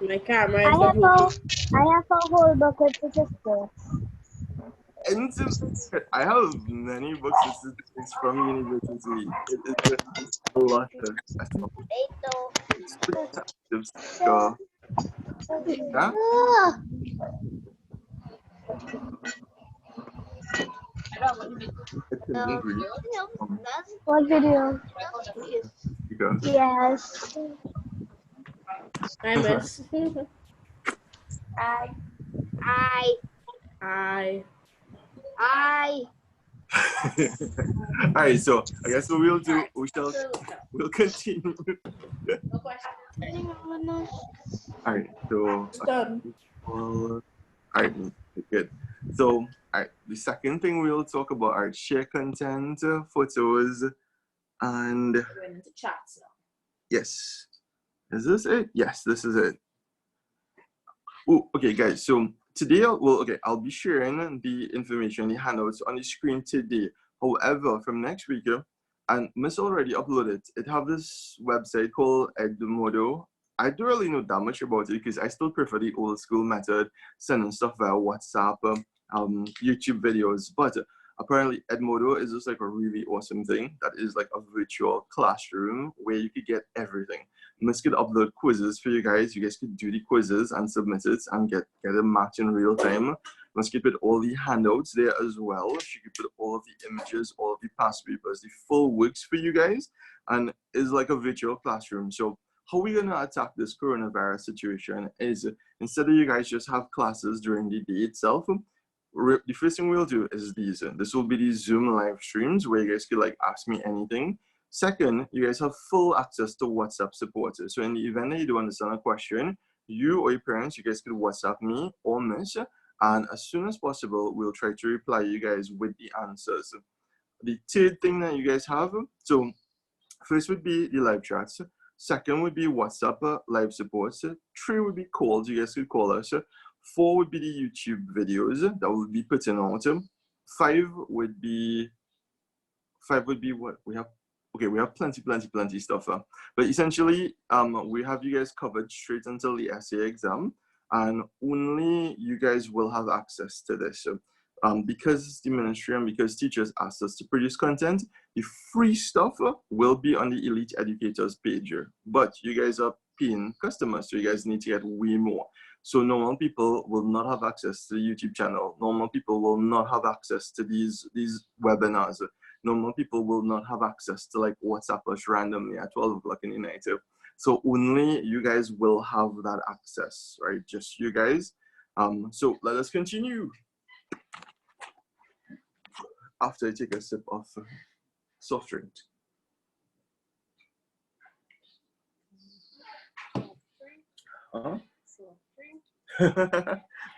My camera is
I
not working.
have a whole bucket of books.
And I have many books of statistics from university. It is a lot of stuff. Yeah? It's in English.
What video?
Because
Yes.
I miss.
I.
all right, so I guess what we'll do, we'll continue. All right, so
Done.
all right, good. So all right, the second thing we'll talk about are share content, photos, and
We're into chats now.
yes, is this it? Yes, this is it. Oh, okay, guys. So today, I'll be sharing the information, the handouts on the screen today. However, from next week, and Miss already uploaded, it have this website called Edmodo. I don't really know that much about it because I still prefer the old school method, sending stuff via WhatsApp, YouTube videos. But apparently, Edmodo is just like a really awesome thing that is like a virtual classroom where you could get everything. Miss could upload quizzes for you guys. You guys could do the quizzes and submit it and get a match in real time. Miss could put all the handouts there as well. She could put all of the images, all of the past papers, the full works for you guys, and it's like a virtual classroom. So how we're gonna attack this coronavirus situation is, instead of you guys just have classes during the day itself, the first thing we'll do is these. This will be these Zoom live streams where you guys could like ask me anything. Second, you guys have full access to WhatsApp support. So in the event that you don't understand a question, you or your parents, you guys could WhatsApp me or Miss, and as soon as possible, we'll try to reply you guys with the answers. The third thing that you guys have, so first would be the live chats. Second would be WhatsApp live support. 3 would be calls. You guys could call us. 4 would be the YouTube videos that will be put in out. 5 would be what we have. Okay, we have plenty stuff. But essentially, we have you guys covered straight until the essay exam, and only you guys will have access to this. Because it's the ministry and because teachers asked us to produce content, the free stuff will be on the Elite Educators page. But you guys are paying customers, so you guys need to get way more. So normal people will not have access to the YouTube channel. Normal people will not have access to these webinars. Normal people will not have access to like WhatsApp us randomly at 12 o'clock in the night. So only you guys will have that access, right? Just you guys. So let us continue. After I take a sip of soft drink. Huh?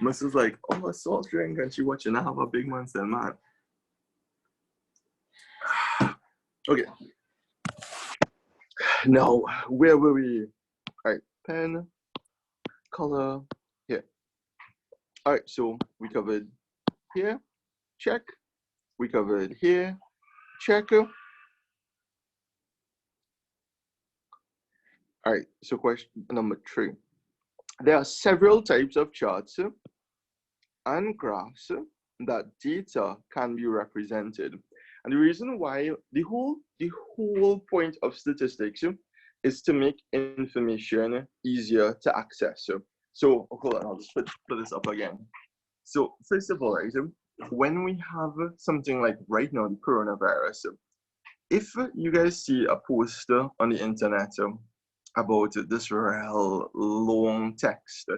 Mrs. like, oh, a soft drink, and she watching I have a big monster, man. Okay. Now, where were we? All right, pen, color, here. All right, so we covered here, check. We covered here, check. All right, so question number 3. There are several types of charts and graphs that data can be represented. And the reason why, the whole point of statistics is to make information easier to access. So hold on, I'll just put this up again. So first of all, right, when we have something like right now, the coronavirus, if you guys see a poster on the internet about this real long text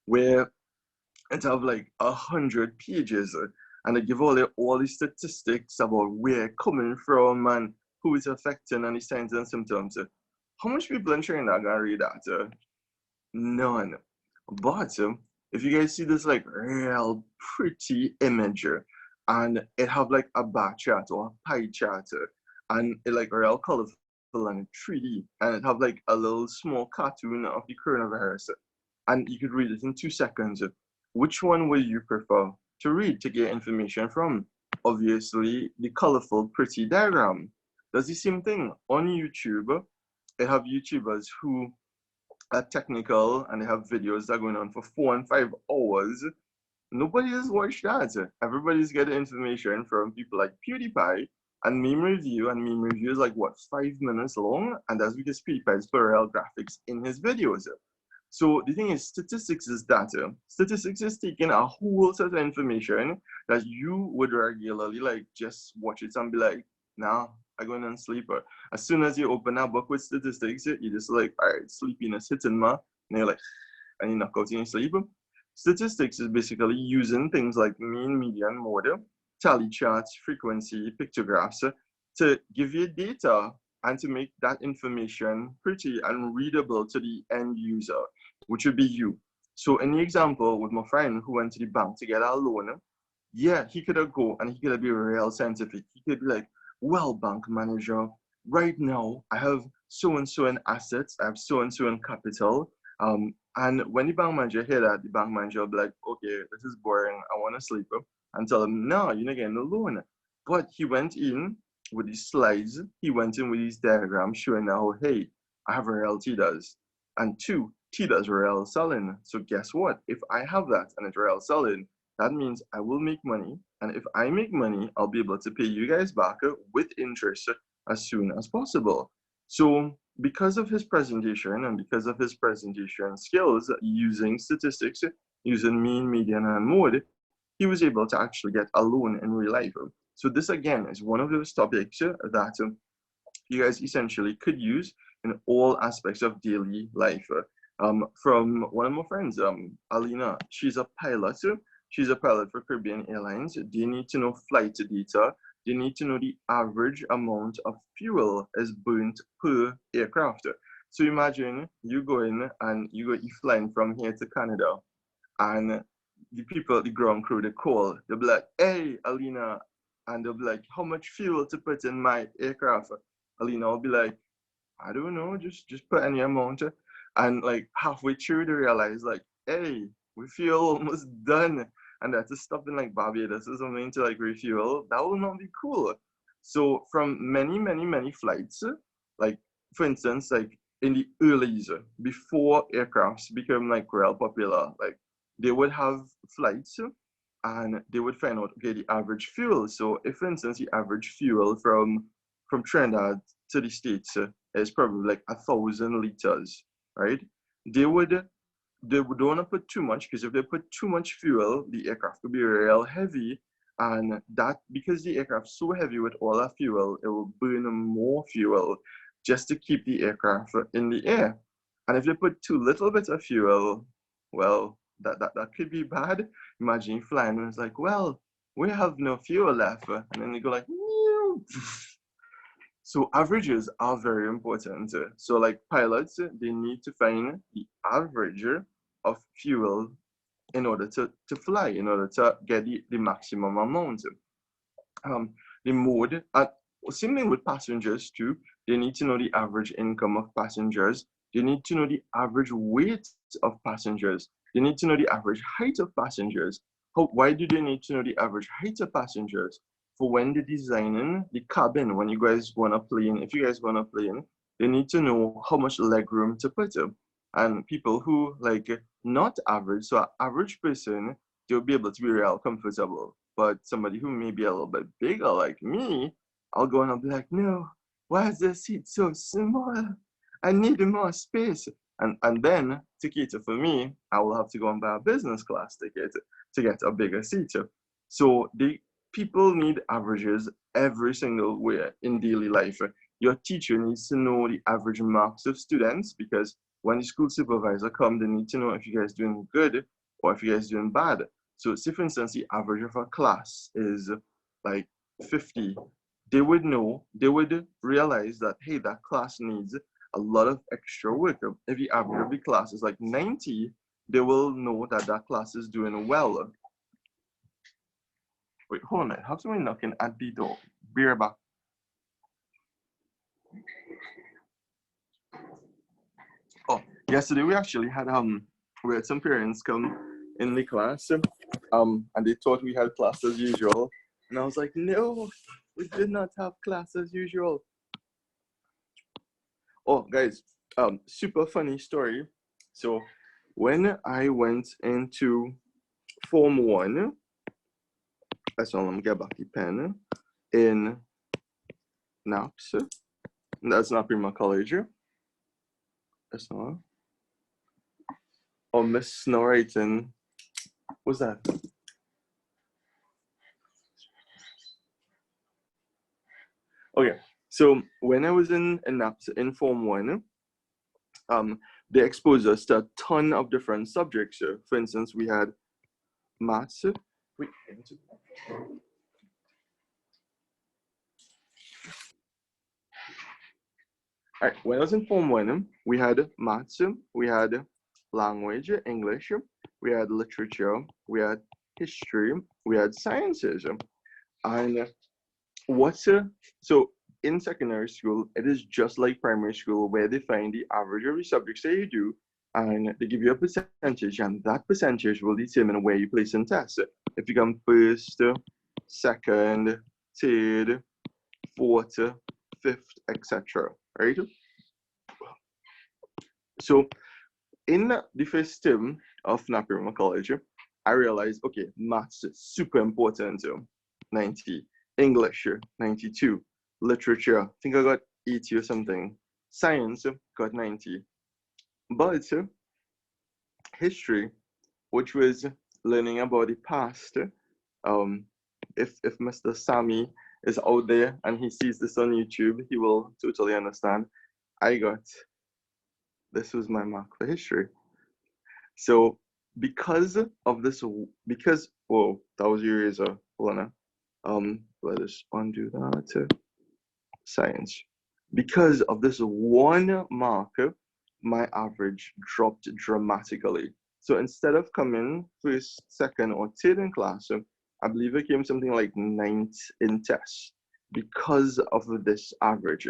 where it have like 100 pages and they give all the statistics about where it's coming from and who it's affecting and the signs and symptoms, how much people in China are gonna read that? None. But if you guys see this like real pretty image and it have like a bar chart or a pie chart and it like real colorful and 3D and it have like a little small cartoon of the coronavirus and you could read it in 2 seconds, which one will you prefer to read to get information from? Obviously the colorful pretty diagram. Does the same thing on YouTube. They have YouTubers who are technical and they have videos that are going on for 4 and 5 hours. Nobody has watched that. Everybody's getting information from people like PewDiePie and meme review, and meme review is like what, 5 minutes long, and that's because PewDiePie's put real graphics in his videos. So the thing is, statistics is data. Statistics is taking a whole set of information that you would regularly like just watch it and be like, nah, I'm going to sleep. As soon as you open a book with statistics, you just like, all right, sleepiness hitting me, and you're like, and you knock out in your sleep. Statistics is basically using things like mean, median, mode, tally charts, frequency, pictographs to give you data and to make that information pretty and readable to the end user, which would be you. So in the example with my friend who went to the bank to get a loan, yeah, he could have go and he could have been real scientific. He could be like, well, bank manager, right now I have so-and-so in assets, I have so-and-so in capital. And when the bank manager hear that, the bank manager will be like, okay, this is boring, I want to sleep. And tell him, no, you're not getting no loan. But he went in with his slides, he went in with his diagram showing how, hey, I have real TDAs. And 2, TDAs real selling. So guess what? If I have that and it's real selling, that means I will make money. And if I make money, I'll be able to pay you guys back with interest as soon as possible. So because of his presentation and because of his presentation skills using statistics, using mean, median, and mode, he was able to actually get a loan in real life. So this again is one of those topics that you guys essentially could use in all aspects of daily life. From one of my friends, Alina, she's a pilot. She's a pilot for Caribbean Airlines. They need to know flight data. They need to know the average amount of fuel is burnt per aircraft. So imagine you go in and you flying from here to Canada, and the people at the ground crew, they call, they'll be like, hey, Alina, and they'll be like, how much fuel to put in my aircraft? Alina will be like, I don't know, just put any amount. And like halfway through they realize like, hey, we feel almost done. And that's to stop in like Barbados or something to like refuel. That will not be cool. So from many, many, many flights, like for instance, like in the early before aircrafts became like real popular, like they would have flights and they would find out, okay, the average fuel. So if for instance the average fuel from Trinidad to the States is probably like 1,000 liters, right? They would don't want to put too much, because if they put too much fuel, the aircraft could be real heavy, and that because the aircraft's so heavy with all that fuel, it will burn more fuel just to keep the aircraft in the air. And if they put too little bit of fuel, well, that could be bad. Imagine flying and it's like, well, we have no fuel left, and then they go like, so averages are very important. So like pilots, they need to find the average of fuel in order to fly, in order to get the maximum amount. The mode, same thing with passengers too. They need to know the average income of passengers. They need to know the average weight of passengers. They need to know the average height of passengers. Why do they need to know the average height of passengers? For when they're designing the cabin, when you guys go on a plane, if you guys go on a plane, they need to know how much leg room to put up. And people who like not average, so an average person, they'll be able to be real comfortable. But somebody who may be a little bit bigger like me, I'll go and I'll be like, no, why is the seat so small? I need more space. And then to cater for me, I will have to go and buy a business class ticket to get a bigger seat. So people need averages every single way in daily life. Your teacher needs to know the average marks of students, because when the school supervisor comes, they need to know if you guys doing good or if you guys doing bad. So say for instance, the average of a class is like 50. They would realize that, hey, that class needs a lot of extra work. If the average of the class is like 90, they will know that that class is doing well. Wait, hold on. I have someone knocking at the door. Be right back. Oh, yesterday we actually had some parents come in the class, and they thought we had class as usual, and I was like, no, we did not have class as usual. Oh, guys, super funny story. So when I went into Form 1, that's all, I'm gonna get back the pen, in NAPS, that's not Prima College. That's not. Oh, Miss Snowrighton. What's that? Okay, so when I was in NAPS in Form 1, they exposed us to a ton of different subjects. For instance, we had maths. Wait. All right, when I was in Form 1, we had maths, we had language, English, we had literature, we had history, we had sciences. And so in secondary school, it is just like primary school, where they find the average of the subjects that you do, and they give you a percentage, and that percentage will determine where you place in tests. If you come first, second, third, fourth, fifth, etc. Right? So in the first term of Naparima College, I realized, okay, maths is super important, 90, English, 92, literature, I think I got 80 or something, Science got 90. But history, which was learning about the past, if Mr. Sammy is out there and he sees this on YouTube, he will totally understand. This was my mark for history. So because of this, whoa, that was your eraser, hold on. Let us undo that. Science. Because of this one marker, my average dropped dramatically. So instead of coming first, second, or third in class, I believe it came something like ninth in tests because of this average.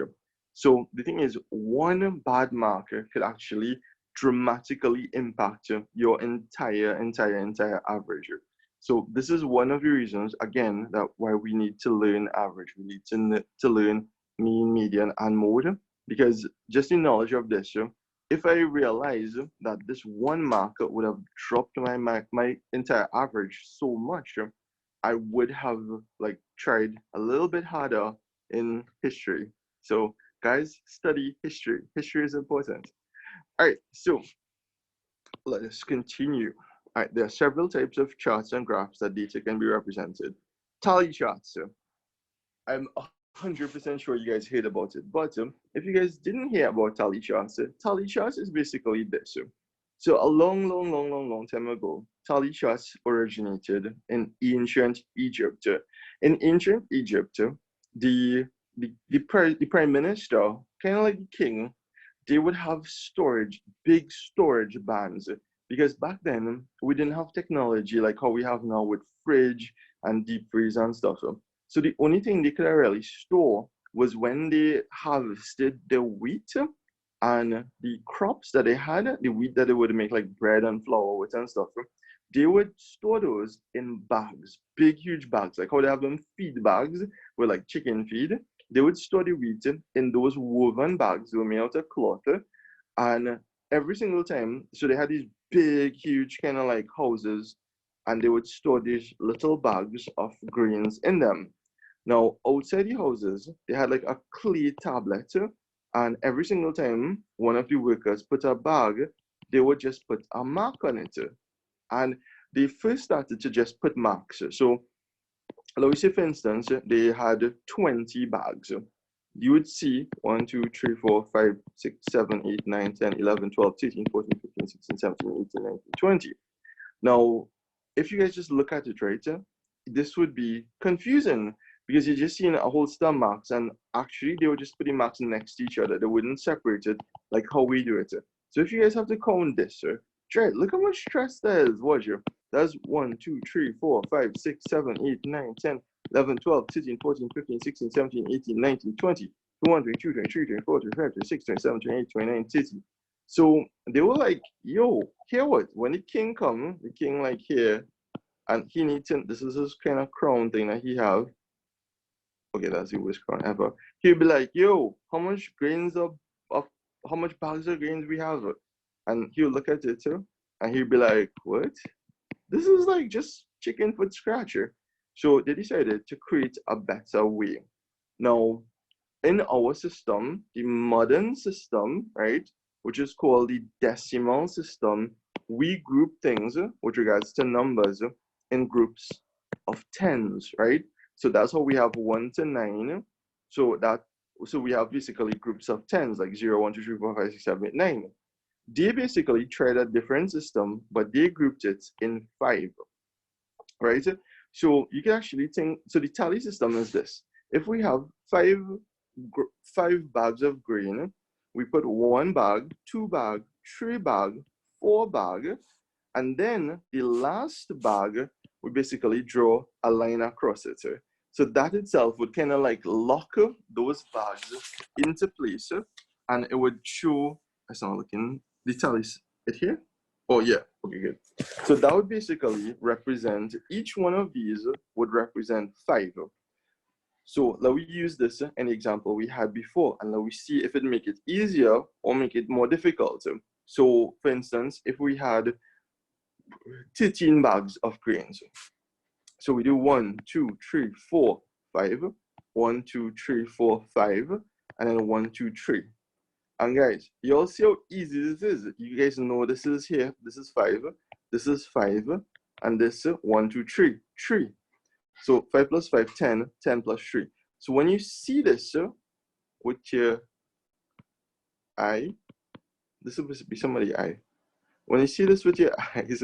So the thing is, one bad marker could actually dramatically impact your entire average. So this is one of the reasons, again, that why we need to learn average. We need to learn mean, median, and mode, because just in knowledge of this, if I realize that this one marker would have dropped my entire average so much, I would have like tried a little bit harder in history. So guys, study history. History is important. All right, so let us continue. All right, there are several types of charts and graphs that data can be represented. Tally charts. I'm 100% sure you guys heard about it, but if you guys didn't hear about tally charts is basically this. So a long time ago, tally charts originated in ancient Egypt. In ancient Egypt, the prime minister, kind of like the king, they would have big storage bands, because back then we didn't have technology like how we have now with fridge and deep freeze and stuff. So the only thing they could really store was when they harvested the wheat and the crops that they had, the wheat that they would make like bread and flour with and stuff. They would store those in bags, big, huge bags, like how they have them feed bags with like chicken feed. They would store the wheat in those woven bags. They were made out of cloth. And every single time, so they had these big, huge kind of like houses, and they would store these little bags of grains in them. Now, outside the houses, they had like a clay tablet, and every single time one of the workers put a bag, they would just put a mark on it. And they first started to just put marks. So, let me say, for instance, they had 20 bags. You would see 1, 2, 3, 4, 5, 6, 7, 8, 9, 10, 11, 12, 13, 14, 15, 16, 17, 18, 19, 20. Now, if you guys just look at it, right, this would be confusing because you're just seeing a whole star marks, and actually they were just putting marks next to each other. They wouldn't separate it like how we do it. So if you guys have to count this, try it. Look how much stress there is, watch you. That's 1, 2, 3, 4, 5, 6, 7, 8, 9, 10, 11, 12, 13, 14, 15, 16, 17, 18, 19, 20, 21, 22, 23, 24, 25, 26, 27, 28, 29, 30. So they were like, yo, hear what? When the king come, the king like here, and he needs to, this is his kind of crown thing that he have. Okay, that's the worst crown ever. He'll be like, yo, how much grains of how much bags of grains we have? And he'll look at it too, and he'll be like, what? This is like just chicken foot scratcher. So they decided to create a better way. Now, in our system, the modern system, right, which is called the decimal system, we group things with regards to numbers in groups of tens, right? So that's how we have 1 to 9. So we have basically groups of tens, like 0, 1, 2, 3, 4, 5, 6, 7, 8, 9. They basically tried a different system, but they grouped it in 5, right? So you can actually think, so the tally system is this. If we have five bags of grain, we put 1 bag, 2 bag, 3 bag, 4 bag, and then the last bag, we basically draw a line across it. So that itself would kind of like lock those bags into place, and it would show, it's not looking, the tallies, it here? Oh yeah, okay, good. So that would basically represent, each one of these would represent 5. So let me use this in the example we had before, and let me see if it make it easier or make it more difficult. So for instance, if we had 13 bags of grains, so we do 1, 2, 3, 4, 5, 1, 2, 3, 4, 5, and then 1, 2, 3. And guys, you all see how easy this is. You guys know this is here. This is 5. This is 5. And this 1, 2, 3. 3. So 5 plus 5, 10. 10 plus 3. So when you see this with your eye, this will be somebody's eye. When you see this with your eyes,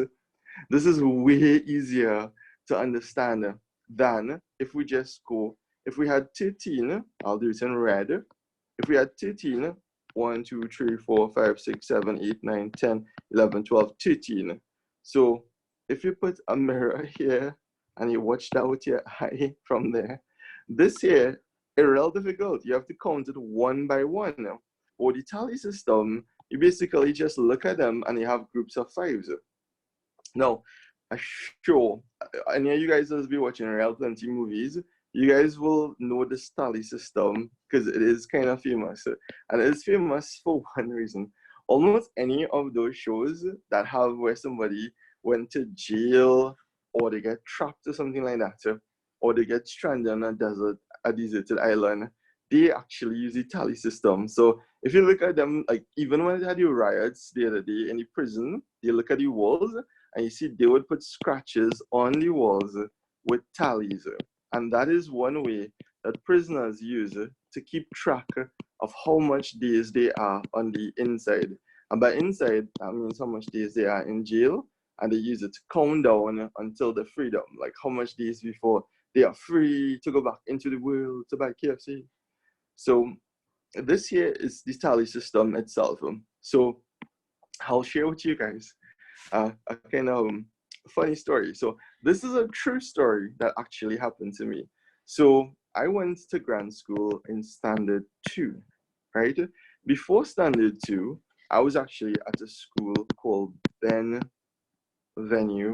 this is way easier to understand than if we just go, if we had 13, I'll do it in red. If we had 13, 1, 2, 3, 4, 5, 6, 7, 8, 9, 10, 11, 12, 13. So if you put a mirror here and you watch that with your eye from there, this here is real difficult. You have to count it one by one. Or the tally system, you basically just look at them and you have groups of 5s. Now, I'm sure any of you guys that's be watching Real Plenty movies, you guys will know this tally system because it is kind of famous. And it is famous for one reason. Almost any of those shows that have where somebody went to jail or they get trapped or something like that, or they get stranded on a deserted island, they actually use the tally system. So if you look at them, like even when they had the riots the other day in the prison, they look at the walls and you see they would put scratches on the walls with tallies. And that is one way that prisoners use to keep track of how much days they are on the inside. And by inside, that means how much days they are in jail. And they use it to count down until the freedom, like how much days before they are free to go back into the world to buy KFC. So this here is the tally system itself. So I'll share with you guys a kind of funny story. So this is a true story that actually happened to me. So I went to grad school in standard 2, right? Before standard 2, I was actually at a school called Ben Venue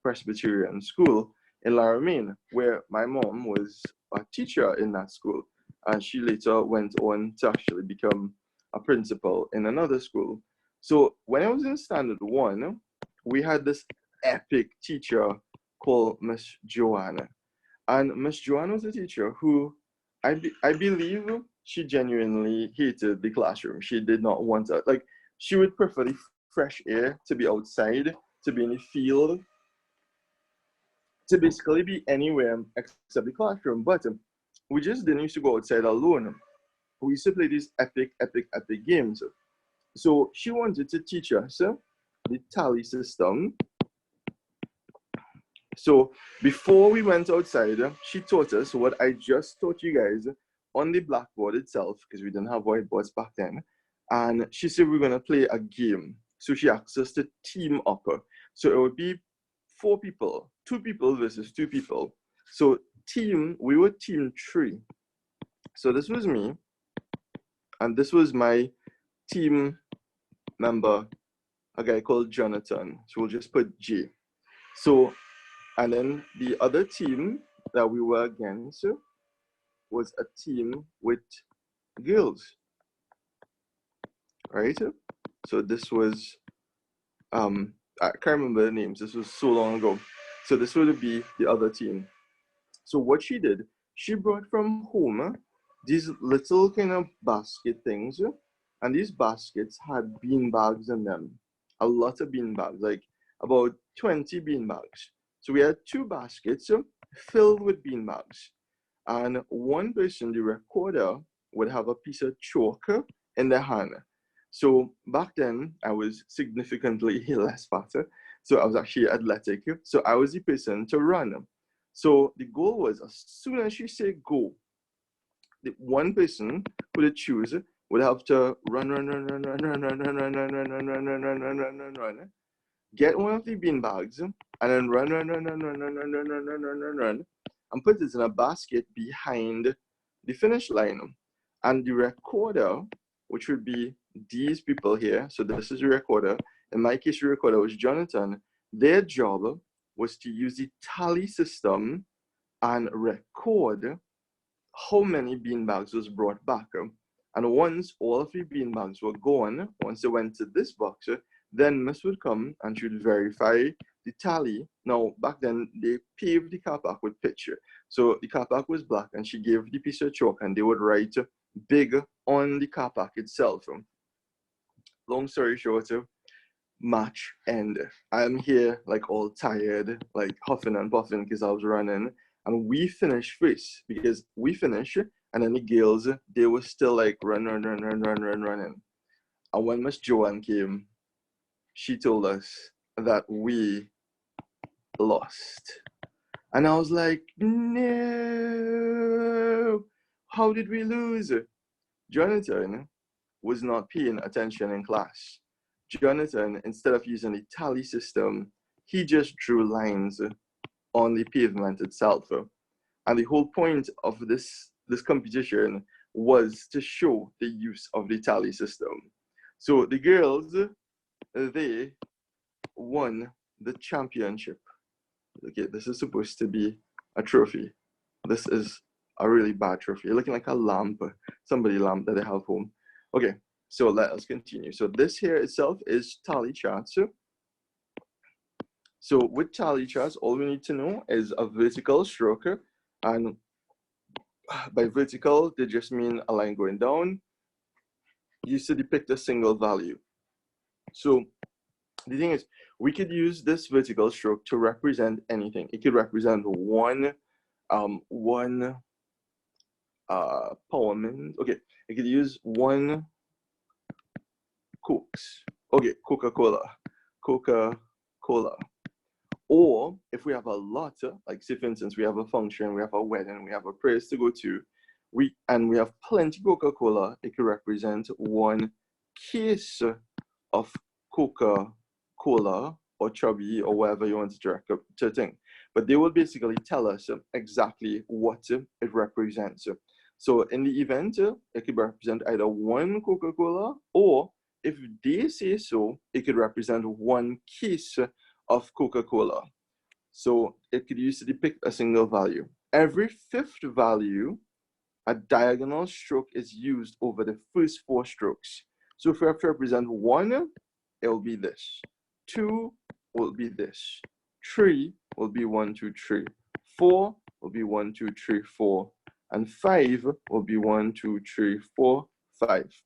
Presbyterian School in Laramine, where my mom was a teacher in that school. And she later went on to actually become a principal in another school. So when I was in standard 1, we had this epic teacher called Miss Joanna. And Miss Joanna was a teacher who I believe she genuinely hated the classroom. She did not want to, like, she would prefer the fresh air, to be outside, to be in the field, to basically be anywhere except the classroom. But we just didn't used to go outside alone. We used to play these epic games. So she wanted to teach us the tally system. So before we went outside, she taught us what I just taught you guys on the blackboard itself, because we didn't have whiteboards back then. And she said we're going to play a game. So she asked us to team up. So it would be 4 people, 2 people versus 2 people. So we were team 3. So this was me, and this was my team member, a guy called Jonathan. So we'll just put J. So, and then the other team that we were against was a team with girls, right? So this was, I can't remember the names. This was so long ago. So this would be the other team. So what she did, she brought from home these little kind of basket things, and these baskets had bean bags in them. A lot of bean bags, like about 20 bean bags. So we had 2 baskets filled with bean bags. And one person, the recorder, would have a piece of chalk in their hand. So back then, I was significantly less fatter. So I was actually athletic. So I was the person to run. So the goal was, as soon as she said go, the one person who would choose would have to run, get one of the bean bags, and then run, and put it in a basket behind the finish line. And the recorder, which would be these people here, so this is the recorder. In my case, the recorder was Jonathan. Their job was to use the tally system and record how many beanbags was brought back. And once all of the beanbags were gone, once they went to this box, then Miss would come and she would verify the tally. Now, back then, they paved the car park with picture. So the car park was black, and she gave the piece of chalk, and they would write big on the car park itself. long story short, match end. I'm here like all tired, like huffing and puffing because I was running. And we finished first because we finished, and then the girls, they were still like running. And when Miss Joanne came, she told us that we lost. And I was like, no, how did we lose? Jonathan was not paying attention in class. Jonathan, instead of using the tally system, he just drew lines on the pavement itself. And the whole point of this competition was to show the use of the tally system. So the girls, they won the championship. Okay, this is supposed to be a trophy. This is a really bad trophy. You're looking like a lamp, somebody lamp that they have home. Okay, so let us continue. So this here itself is tally charts. So with tally charts, all we need to know is a vertical stroke, and by vertical, they just mean a line going down, used to depict a single value. So the thing is, we could use this vertical stroke to represent anything. It could represent one power min. Okay, it could use one Cokes. Okay, Coca-Cola. Or if we have a lot, like say for instance, we have a function, we have a wedding, we have a place to go to, we have plenty Coca-Cola, it could represent one case of Coca-Cola or chubby or whatever you want to direct to think. But they will basically tell us exactly what it represents. So in the event, it could represent either one Coca-Cola, or if they say so, it could represent one case of Coca-Cola. So it could use to depict a single value. Every fifth value, a diagonal stroke is used over the first four strokes. So if we have to represent 1, it will be this. 2 will be this. 3 will be 1, 2, 3. 4 will be 1, 2, 3, 4. And 5 will be 1, 2, 3, 4, 5.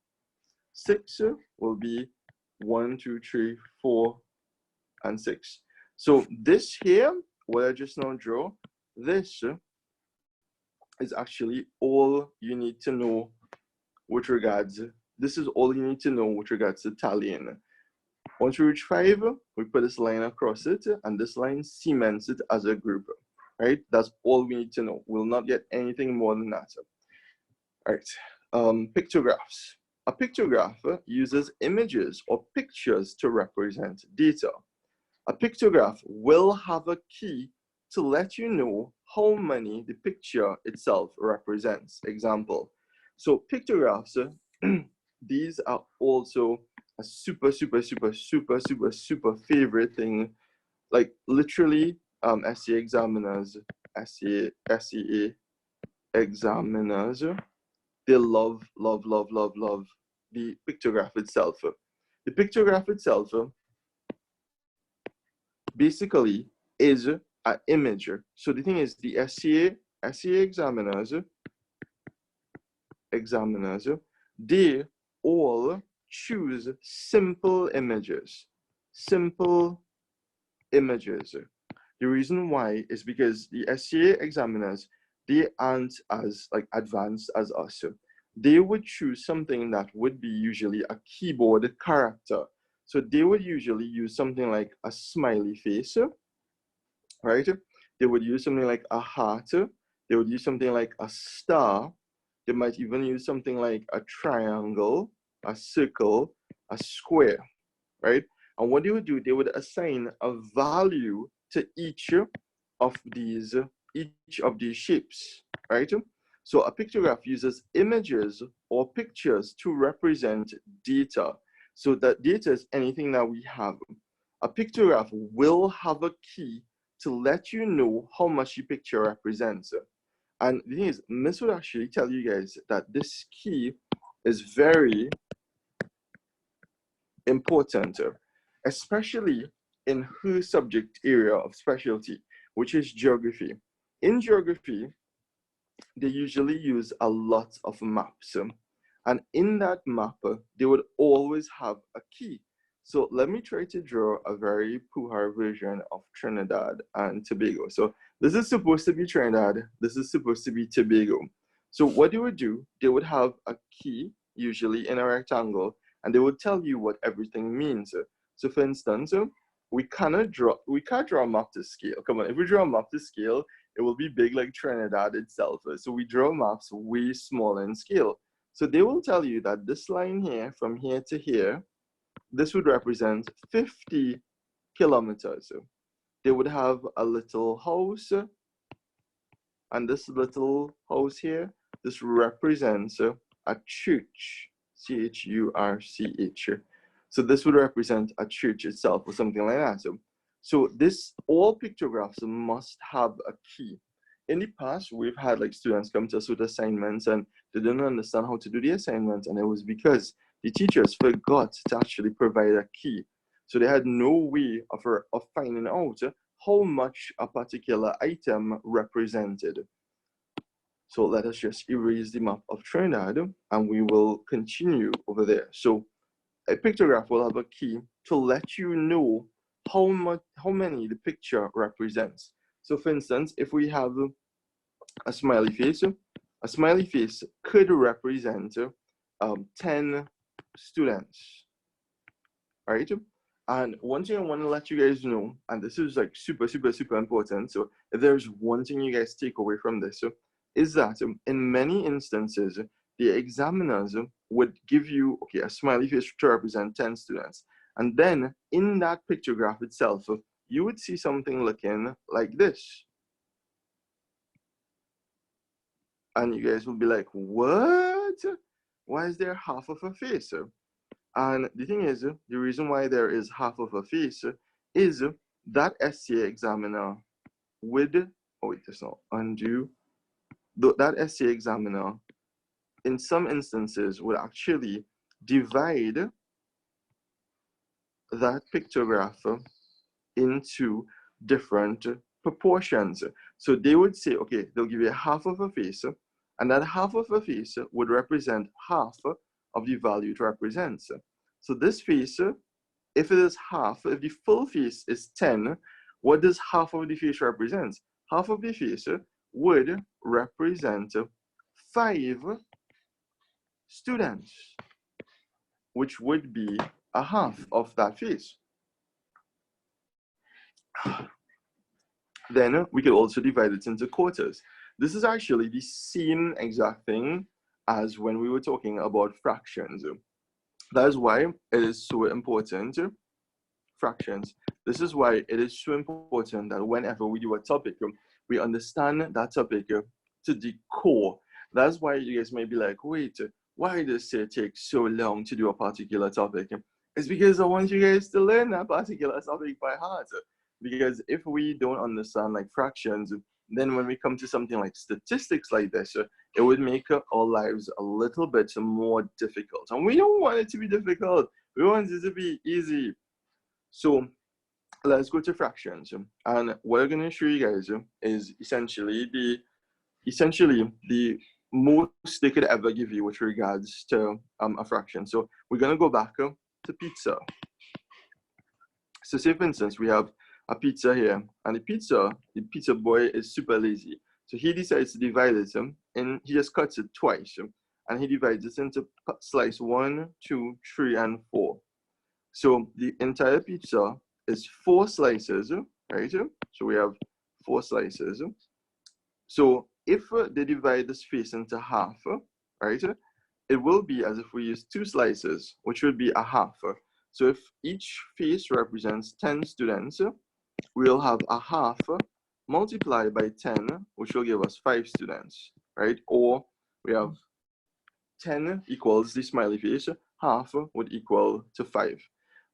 6 will be 1, 2, 3, 4, and 6. So this here, what I just now draw, this is actually all you need to know with regards, this is all you need to know with regards to tallying. Once we reach 5, we put this line across it, and this line cements it as a group, right? That's all we need to know. We'll not get anything more than that. All right, pictographs. A pictograph uses images or pictures to represent data. A pictograph will have a key to let you know how many the picture itself represents. Example. So pictographs, these are also a super favorite thing. Like literally, SEA examiners, SEA examiners, they love the pictograph itself. The pictograph itself basically is an image. So the thing is, the SEA examiners, they all choose simple images. Simple images. The reason why is because the SEA examiners, they aren't as like advanced as us. They would choose something that would be usually a keyboard character. So they would usually use something like a smiley face, right? They would use something like a heart. They would use something like a star. They might even use something like a triangle, a circle, a square, right? And what they would do, they would assign a value to each of these shapes, right? So a pictograph uses images or pictures to represent data. So that data is anything that we have. A pictograph will have a key to let you know how much the picture represents. And the thing is, Miss would actually tell you guys that this key is very important, especially in her subject area of specialty, which is geography. In geography, they usually use a lot of maps. And in that map, they would always have a key. So let me try to draw a very poor version of Trinidad and Tobago. So this is supposed to be Trinidad. This is supposed to be Tobago. So what they would do, they would have a key, usually in a rectangle, and they would tell you what everything means. So for instance, we can't draw a map to scale. Come on, if we draw a map to scale, it will be big like Trinidad itself. So we draw maps way smaller in scale. So they will tell you that this line here, from here to here, this would represent 50 kilometers. They would have a little house, and this little house here, this represents a church, C-H-U-R-C-H. So this would represent a church itself or something like that. So this, all pictographs must have a key. In the past, we've had like students come to us with assignments and they didn't understand how to do the assignment, and it was because the teachers forgot to actually provide a key. So they had no way of finding out how much a particular item represented. So let us just erase the map of Trinidad and we will continue over there. So a pictograph will have a key to let you know how many the picture represents. So for instance, if we have a smiley face could represent 10 students, all right? And one thing I want to let you guys know, and this is like super important, so if there's one thing you guys take away from this, is that in many instances, the examiners would give you, okay, a smiley face to represent 10 students. And then in that pictograph itself, you would see something looking like this. And you guys will be like, what? Why is there half of a face? And the thing is, the reason why there is half of a face is that SCA examiner would, oh wait, that's not undo. That SCA examiner, in some instances, would actually divide that pictograph into different proportions. So they would say, okay, they'll give you half of a face, and that half of a face would represent half of the value it represents. So this face, if it is half, if the full face is 10, what does half of the face represent? Half of the face would represent 5 students, which would be a half of that face. Then we could also divide it into quarters. This is actually the same exact thing as when we were talking about fractions. That is why it is so important, fractions. This is why it is so important that whenever we do a topic, we understand that topic to the core. That's why you guys may be like, wait, why does it take so long to do a particular topic? It's because I want you guys to learn that particular topic by heart. Because if we don't understand like fractions, then when we come to something like statistics like this, it would make our lives a little bit more difficult. And we don't want it to be difficult. We want it to be easy. So let's go to fractions. And what I'm going to show you guys is essentially the most they could ever give you with regards to a fraction. So we're going to go back to pizza. So say for instance, we have a pizza here, and the pizza boy is super lazy. So he decides to divide it, and he just cuts it twice, and he divides it into slice 1, 2, 3, and 4. So the entire pizza is 4 slices, right? So we have 4 slices. So if they divide this face into half, right, it will be as if we use 2 slices, which would be a half. So if each face represents 10 students, we'll have a half multiplied by 10, which will give us 5 students, right? Or we have 10 equals the smiley face, half would equal to 5.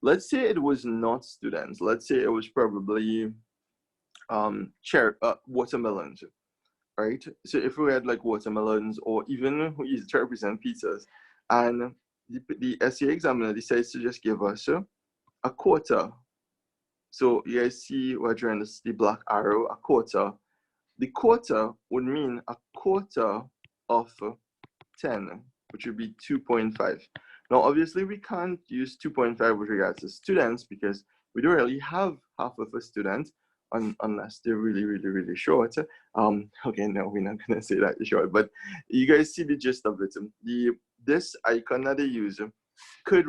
Let's say it was not students. Let's say it was probably watermelons, right? So if we had like watermelons, or even we used to represent pizzas, and the SCA examiner decides to just give us a quarter. So you guys see we're drawing this, the black arrow, a quarter. The quarter would mean a quarter of 10. which would be 2.5. Now, obviously, we can't use 2.5 with regards to students because we don't really have half of a student unless they're really, really, really short. Okay, no, we're not gonna say that short, but you guys see the gist of it. This icon that they use could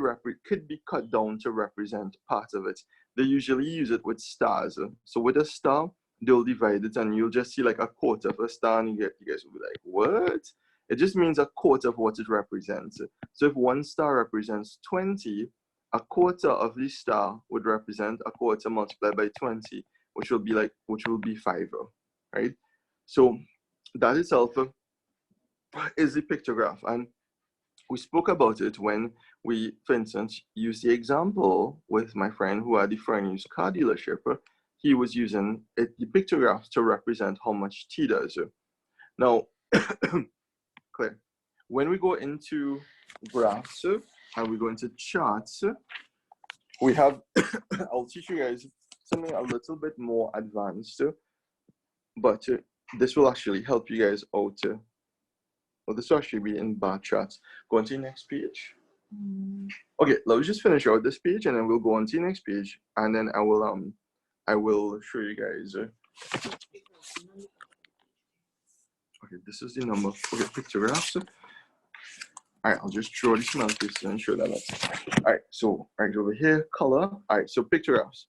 be cut down to represent part of it. They usually use it with stars. So with a star, they'll divide it and you'll just see like a quarter of a star and you guys will be like, what? It just means a quarter of what it represents. So if one star represents 20, a quarter of the star would represent a quarter multiplied by 20, which will be 5, right? So that itself is the pictograph. And we spoke about it when we, for instance, used the example with my friend who had the foreign used car dealership. He was using the pictographs to represent how much T does. Now, clear. When we go into graphs and we go into charts, we have, I'll teach you guys something a little bit more advanced, but this will actually help you guys out. Well, this will actually be in bar charts. Go on to the next page. Okay, let's just finish out this page and then we'll go on to the next page and then I will show you guys. Okay, this is the number. Okay, pictographs. All right, I'll just draw this small pieces and show that. All right, so right over here, color. All right, so pictographs.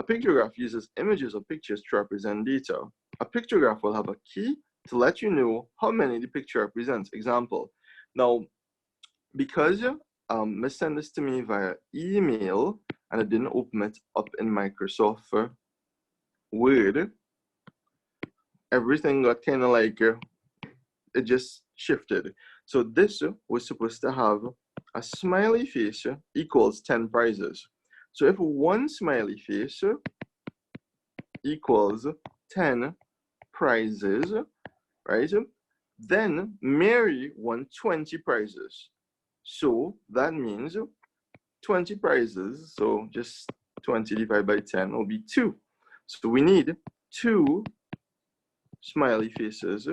A pictograph uses images or pictures to represent data. A pictograph will have a key to let you know how many the picture represents. Example. Now, because Miss sent this to me via email and I didn't open it up in Microsoft Word, everything got kind of like, it just shifted. So this was supposed to have a smiley face equals 10 prizes. So if one smiley face equals 10 prizes, right, then Mary won 20 prizes. So that means 20 prizes, so just 20 divided by 10 will be 2. So we need 2 smiley faces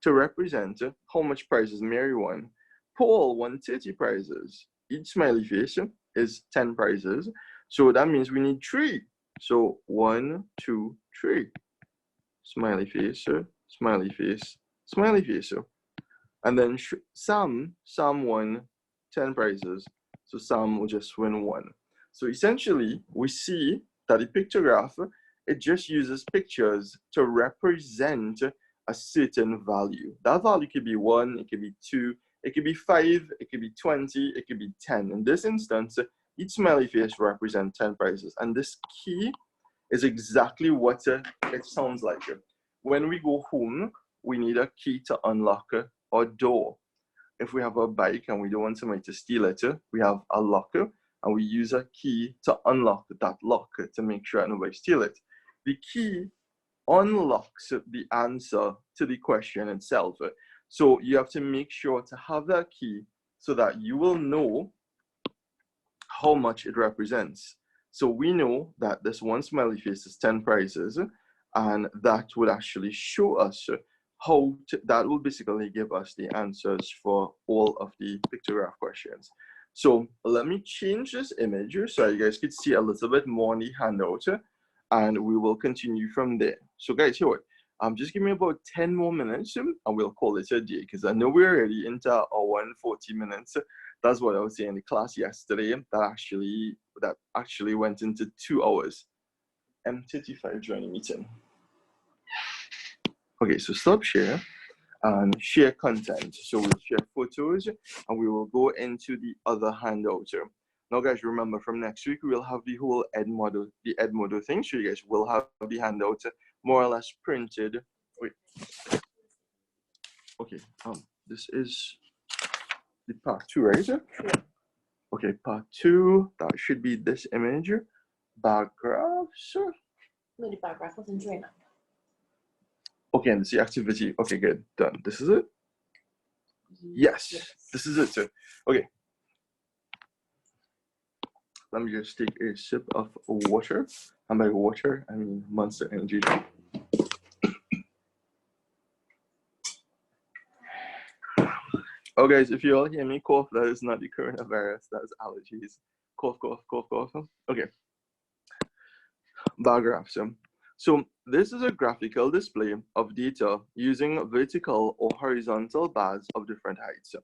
to represent how much prizes Mary won. Paul won 30 prizes. Each smiley face is 10 prizes. So that means we need 3. So 1, 2, 3. Smiley face, smiley face, smiley face. And then Sam won 10 prizes. So Sam will just win 1. So essentially, we see that the pictograph, it just uses pictures to represent a certain value. That value could be 1, it could be 2, it could be 5, it could be 20, it could be 10. In this instance, each smiley face represents 10 prizes. And this key is exactly what it sounds like. When we go home, we need a key to unlock our door. If we have a bike and we don't want somebody to steal it, we have a locker and we use a key to unlock that lock to make sure nobody steal it. The key unlocks the answer to the question itself. So you have to make sure to have that key so that you will know how much it represents. So we know that this one smiley face is 10 prizes, and that would actually show us that will basically give us the answers for all of the pictograph questions. So let me change this image so you guys could see a little bit more on the handout, and we will continue from there. So guys, here, just give me about 10 more minutes and we'll call it a day, because I know we're already into our 140 minutes. That's what I was saying in the class yesterday. That actually went into 2 hours. M35 joining meeting. Okay, so stop share and share content. So we'll share photos and we will go into the other handout. Now guys, remember from next week, we'll have the whole ed model thing. So you guys will have the handout more or less printed. Wait. Okay, this is the part 2, right? Yeah. Okay, part 2, that should be this image. Bar graphs.
No, the bar graph wasn't joined up.
Okay, and it's the activity. Okay, good, done. This is it? Yes. This is it. Okay. Let me just take a sip of water. And by water, I mean Monster Energy drink. Oh, guys, if you all hear me cough, that is not the coronavirus. That is allergies. Cough, cough, cough, cough. Okay. Bar graphs. So this is a graphical display of data using vertical or horizontal bars of different heights.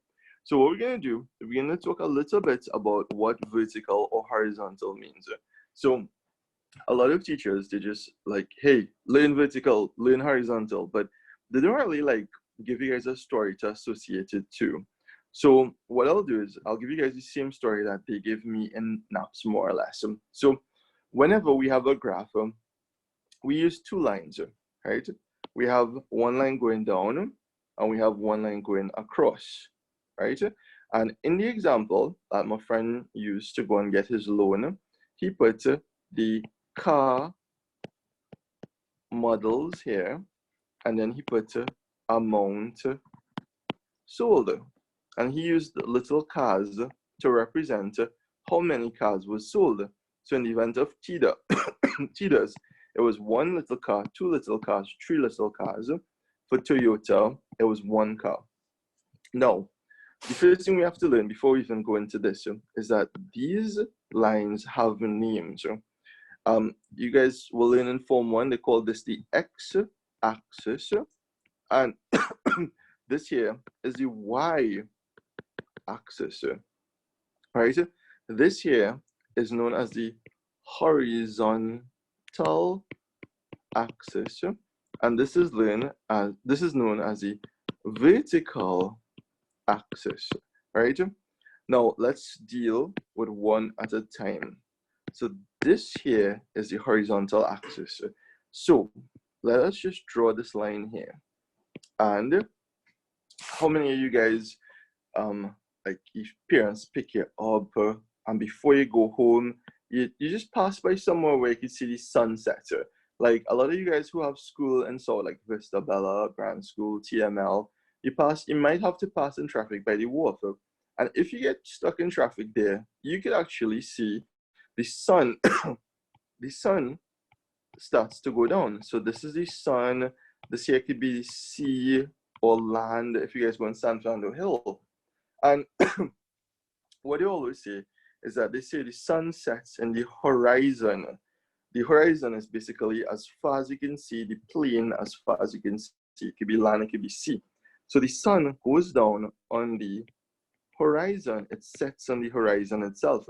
So what we're going to do, we're going to talk a little bit about what vertical or horizontal means. So a lot of teachers, they just like, hey, learn vertical, learn horizontal, but they don't really like give you guys a story to associate it to. So what I'll do is I'll give you guys the same story that they give me in NAPS, more or less. So whenever we have a graph, we use two lines, right? We have one line going down and we have one line going across, right? And in the example that my friend used to go and get his loan, he put the car models here, and then he put amount sold. And he used little cars to represent how many cars was sold. So in the event of TDAS, it was one little car, two little cars, three little cars. For Toyota, it was one car. Now, the first thing we have to learn before we even go into this is that these lines have names. You guys will learn in Form 1, they call this the x-axis, and this here is the y-axis, right? This here is known as the horizontal axis, and this is known as the vertical axis, right? Now let's deal with one at a time. So this here is the horizontal axis. So let us just draw this line here. And how many of you guys, like if parents pick you up and before you go home, you just pass by somewhere where you can see the sunset? Like a lot of you guys who have school and so like Vista Bella, Grand School, TML, you might have to pass in traffic by the wharf. And if you get stuck in traffic there, you could actually see the sun, the sun starts to go down. So this is the sun. This here could be the sea or land if you guys go on San Fernando Hill. And what they always say is that they say the sun sets in the horizon. The horizon is basically as far as you can see, the plane as far as you can see. It could be land, it could be sea. So the sun goes down on the horizon. It sets on the horizon itself.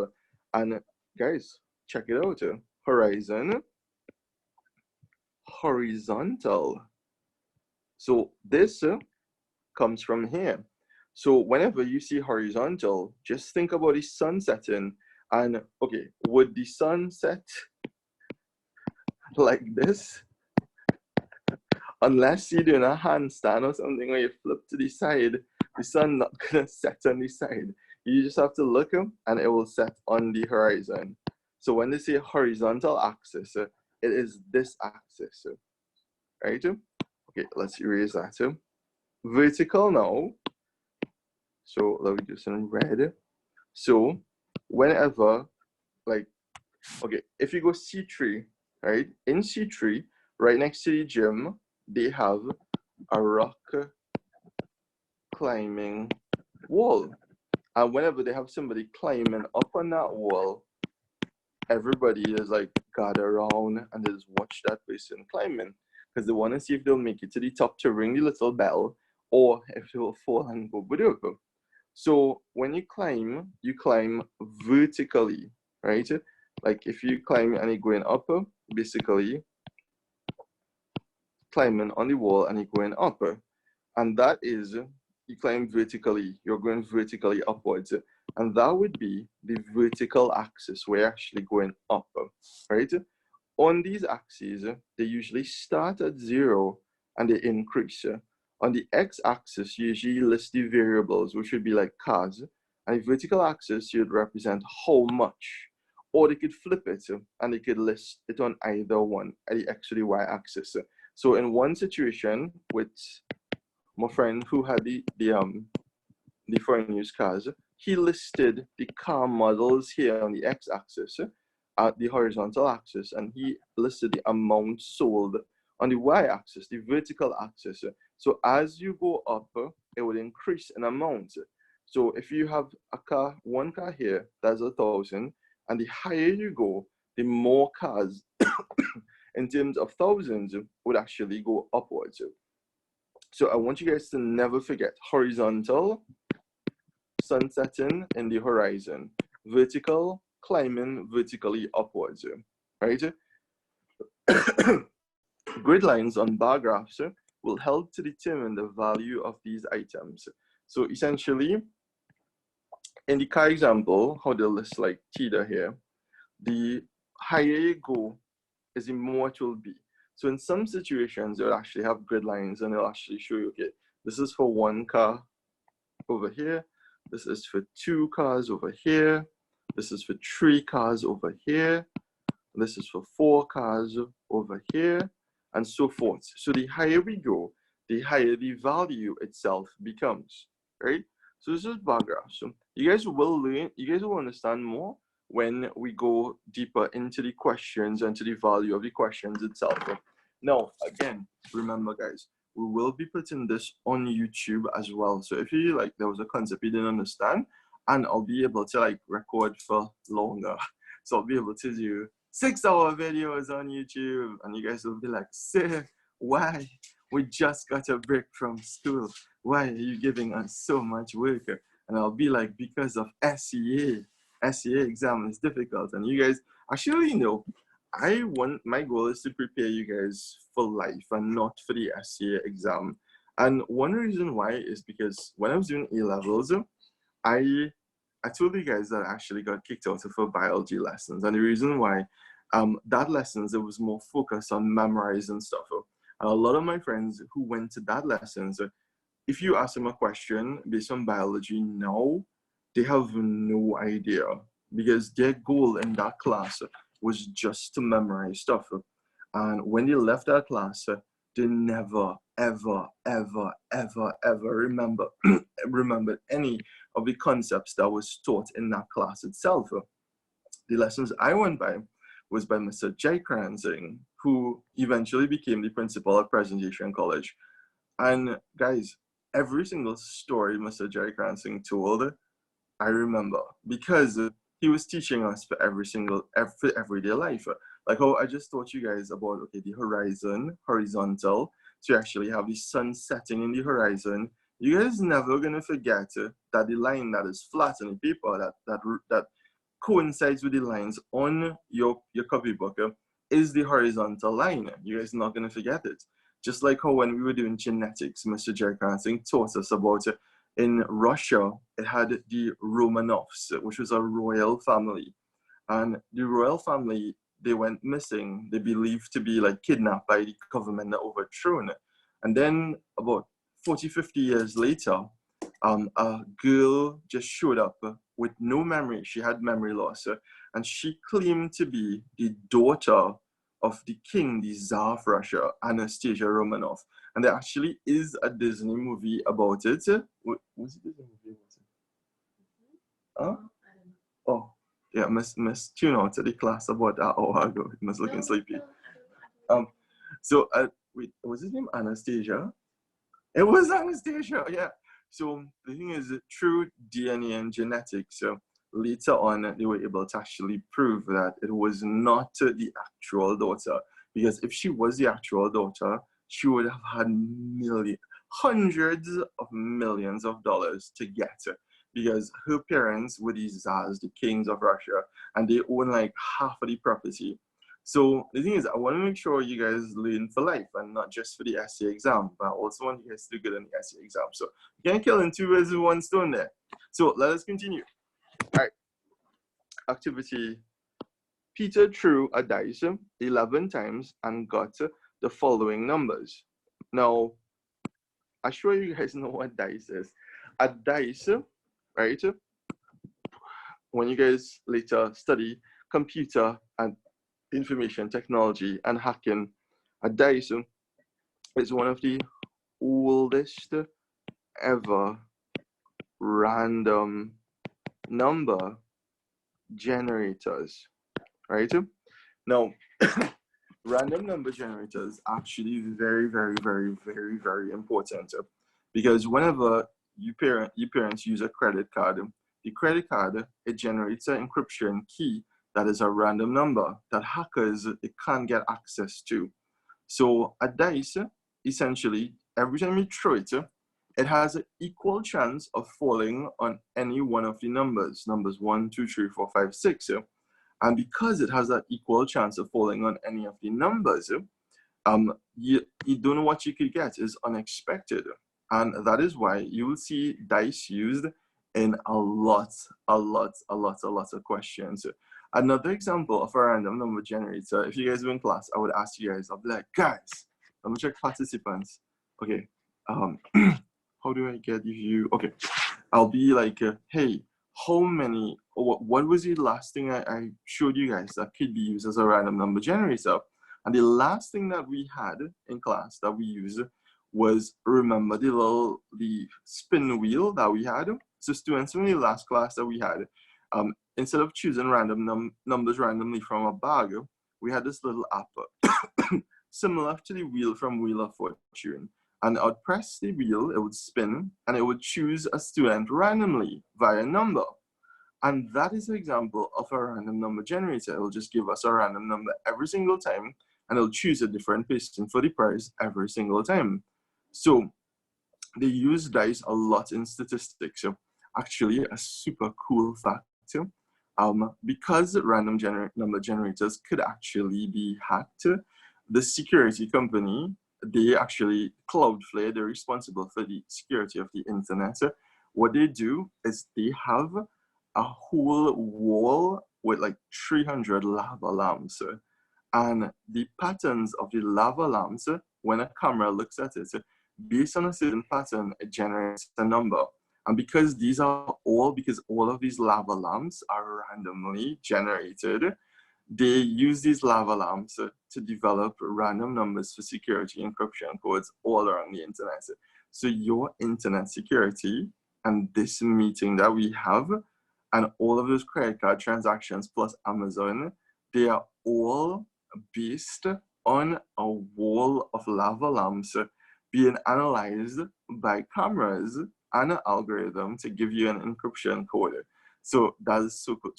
And guys, check it out. Horizon, horizontal. So this comes from here. So whenever you see horizontal, just think about the sun setting. And okay, would the sun set like this? Unless you're doing a handstand or something where you flip to the side, the sun not gonna set on the side. You just have to look and it will set on the horizon. So when they say horizontal axis, it is this axis, right? Okay, let's erase that. Vertical now. So let me do this in red. So whenever, like, okay, if you go C3, right? In C3, right next to the gym, they have a rock climbing wall. And whenever they have somebody climbing up on that wall, everybody is like gather around and they just watch that person climbing because they want to see if they'll make it to the top to ring the little bell or if they will fall and go budoka. So when you climb vertically, right? Like if you climb and you're going up, basically climbing on the wall and you're going up. And that is, you climb vertically, you're going vertically upwards. And that would be the vertical axis. We're actually going up, right? On these axes, they usually start at 0 and they increase. On the x-axis, you usually list the variables, which would be like cars. And the vertical axis, you'd represent how much. Or they could flip it and they could list it on either one, at the x or the y-axis. So in one situation with my friend who had the foreign used cars, he listed the car models here on the x-axis at the horizontal axis, and he listed the amount sold on the y-axis, the vertical axis. So as you go up, it would increase in amount. So if you have a car, one car here, that's 1,000, and the higher you go, the more cars in terms of thousands would actually go upwards. So I want you guys to never forget horizontal, sun setting in the horizon, vertical, climbing vertically upwards, right? Grid lines on bar graphs will help to determine the value of these items. So essentially, in the car example, how they list like theta here, the higher you go is the more it will be. So in some situations, they'll actually have grid lines and they'll actually show you, okay, this is for one car over here, this is for two cars over here, this is for three cars over here, this is for four cars over here, and so forth. So the higher we go, the higher the value itself becomes, right? So this is bar graphs. So you guys will learn, you guys will understand more when we go deeper into the questions and to the value of the questions itself. Now, again, remember guys, we will be putting this on YouTube as well. So if you like, there was a concept you didn't understand, and I'll be able to like record for longer. So I'll be able to do 6-hour videos on YouTube, and you guys will be like, sir, why? We just got a break from school. Why are you giving us so much work? And I'll be like, because of SEA. SEA exam is difficult. And you guys, actually, my goal is to prepare you guys for life and not for the SEA exam. And one reason why is because when I was doing A-levels, I told you guys that I actually got kicked out of biology lessons. And the reason why, that lessons, it was more focused on memorizing stuff. And a lot of my friends who went to that lessons, if you ask them a question based on biology now, they have no idea, because their goal in that class was just to memorize stuff. And when they left that class, they never, ever, ever, ever, ever remembered any of the concepts that was taught in that class itself. The lessons I went by was by Mr. Jayakran Singh, who eventually became the principal at Presentation College. And guys, every single story Mr. Jayakran Singh told, I remember, because he was teaching us for everyday life. Like how I just taught you guys about, okay, the horizon, horizontal, so you actually have the sun setting in the horizon. You guys never gonna forget that the line that is flat on the paper, that coincides with the lines on your copybook is the horizontal line. You guys are not gonna forget it. Just like how when we were doing genetics, Mr. Jayakran Singh taught us about in Russia, it had the Romanovs, which was a royal family. And the royal family, they went missing. They believed to be like kidnapped by the government that overthrown. And then about 40, 50 years later, a girl just showed up with no memory. She had memory loss. And she claimed to be the daughter of the king, the Tsar of Russia, Anastasia Romanov. And there actually is a Disney movie about it. Was it Disney movie? Huh? Oh, yeah, miss tune out to the class about that hour ago. Miss looking sleepy. So wait, was his name Anastasia? It was Anastasia, yeah. So the thing is, through DNA and genetics, later on, they were able to actually prove that it was not the actual daughter. Because if she was the actual daughter, she would have had hundreds of millions of dollars to get. Because her parents were the Tsars, the kings of Russia, and they own like half of the property. So the thing is, I want to make sure you guys learn for life and not just for the SEA exam, but I also want you guys to do good in the SEA exam. So you can't kill in 2 birds with 1 stone there. So let us continue. All right. Activity. Peter threw a dice 11 times and got the following numbers. Now, I'm sure you guys know what dice is. A dice, right? When you guys later study computer and information technology and hacking, a dice is one of the oldest ever random number generators, right? Now, random number generators actually very, very, very, very, very important because whenever you parents use a credit card, the credit card, it generates an encryption key that is a random number that hackers, it can't get access to. So a dice, essentially, every time you throw it, it has an equal chance of falling on any one of the numbers 1, 2, 3, 4, 5, 6. And because it has that equal chance of falling on any of the numbers, you don't know what you could get is unexpected. And that is why you will see dice used in a lot of questions. Another example of a random number generator, if you guys were in class, I would ask you guys, I'll be like, guys, let me check participants. Okay, how do I get you? Okay, I'll be like, hey, how many, what was the last thing I showed you guys that could be used as a random number generator? And the last thing that we had in class that we used was, remember the spin wheel that we had? So students, in the last class that we had, instead of choosing random numbers randomly from a bag, we had this little app similar to the wheel from Wheel of Fortune. And I would press the wheel, it would spin, and it would choose a student randomly via number. And that is an example of a random number generator. It will just give us a random number every single time, and it'll choose a different person for the prize every single time. So they use dice a lot in statistics. So actually, a super cool fact, because random number generators could actually be hacked, the security company, they actually, Cloudflare, they're responsible for the security of the internet. What they do is they have a whole wall with like 300 lava lamps. And the patterns of the lava lamps, when a camera looks at it, based on a certain pattern, it generates a number. And because all of these lava lamps are randomly generated, they use these lava lamps to develop random numbers for security encryption codes all around the internet. So your internet security and this meeting that we have and all of those credit card transactions plus Amazon, they are all based on a wall of lava lamps being analyzed by cameras and an algorithm to give you an encryption code. So that is so cool.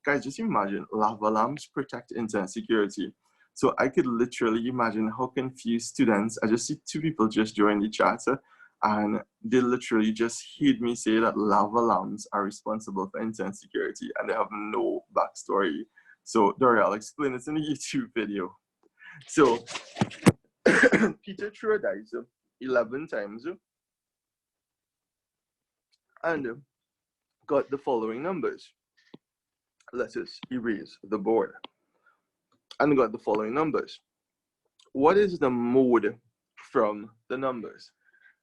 Guys, just imagine lava lamps protect internet security. So I could literally imagine how confused students, I just see two people just join the chat and they literally just heard me say that lava lamps are responsible for internet security and they have no backstory. So Dory, I'll explain this in a YouTube video. So Peter threw a dice 11 times and got the following numbers. Let us erase the board. And got the following numbers. What is the mode from the numbers?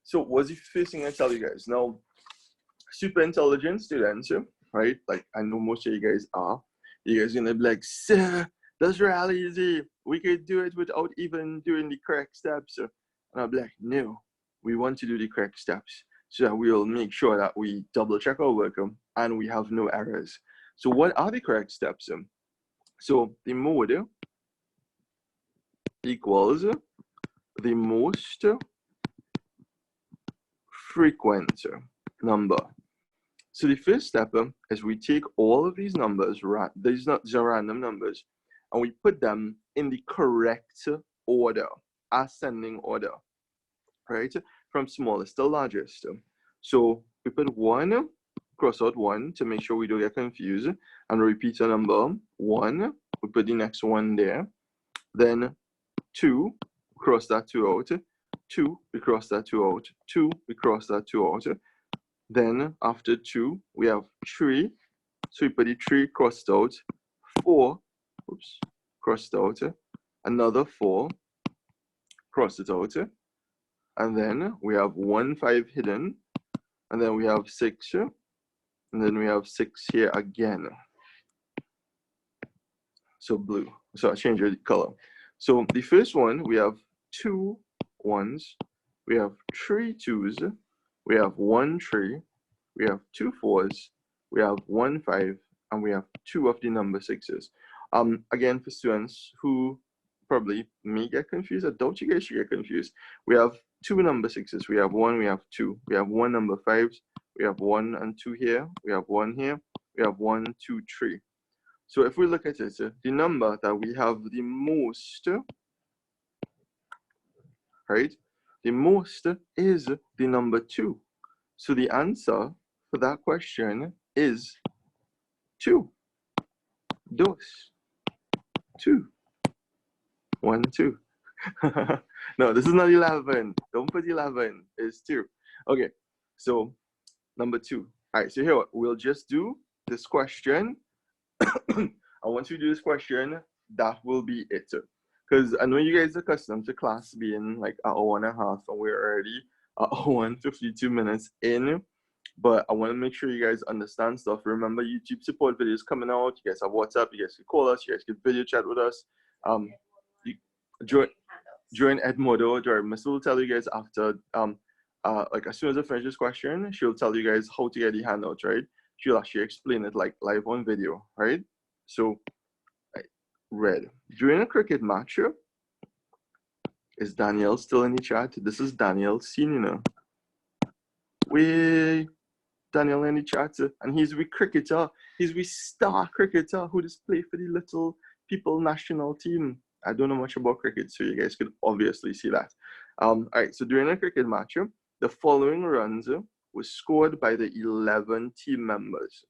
So what's the first thing I tell you guys? Now, super intelligent students, right? Like I know most of you guys are. You guys are gonna be like, sir, that's really easy. We could do it without even doing the correct steps. And I'll be like, no, we want to do the correct steps so that we'll make sure that we double check our work and we have no errors. So what are the correct steps? So the mode equals the most frequent number. So the first step is we take all of these numbers, these are random numbers, and we put them in the correct order, ascending order, right? From smallest to largest. So we put 1, cross out 1 to make sure we don't get confused, and repeat a number 1. We put the next one there. Then 2, cross that 2 out. 2, we cross that 2 out. 2, we cross that 2 out. Then after 2, we have 3. So we put the 3 crossed out. 4, oops, crossed out. Another 4, cross it out. And then we have 1, 5 hidden. And then we have 6. And then we have 6 here again. So blue. So I changed the color. So the first one, we have 2 1s. We have 3 2s. We have 1 3. We have 2 4s. We have 1 5. And we have 2 of the number 6s. Again, for students who probably may get confused. I doubt you guys should get confused. We have two number 6s. We have 1, we have 2. We have 1 number 5s. We have 1 and 2 here. We have 1 here. We have 1, 2, 3. So if we look at it, the number that we have the most, right? The most is the number 2. So the answer for that question is 2. Dos. 2. 1, 2. No, this is not 11. Don't put 11. It's 2. Okay, so number 2. All right, so here we'll just do this question. And once we do this question, that will be it. Because I know you guys are accustomed to class being like an hour and a half, and we're already an hour and 52 minutes in. But I want to make sure you guys understand stuff. Remember, YouTube support videos coming out. You guys have WhatsApp. You guys can call us. You guys can video chat with us. Join Edmodo. Miss will tell you guys after, like as soon as I finish this question, she'll tell you guys how to get the handouts, right? She'll actually explain it like live on video, right? So, red. During a cricket match, is Daniel still in the chat? This is Daniel Senior. Daniel in the chat, and he's with cricketer. He's with star cricketer who just play for the little people national team. I don't know much about cricket, so you guys could obviously see that. All right, so during a cricket match, the following runs was scored by the 11 team members.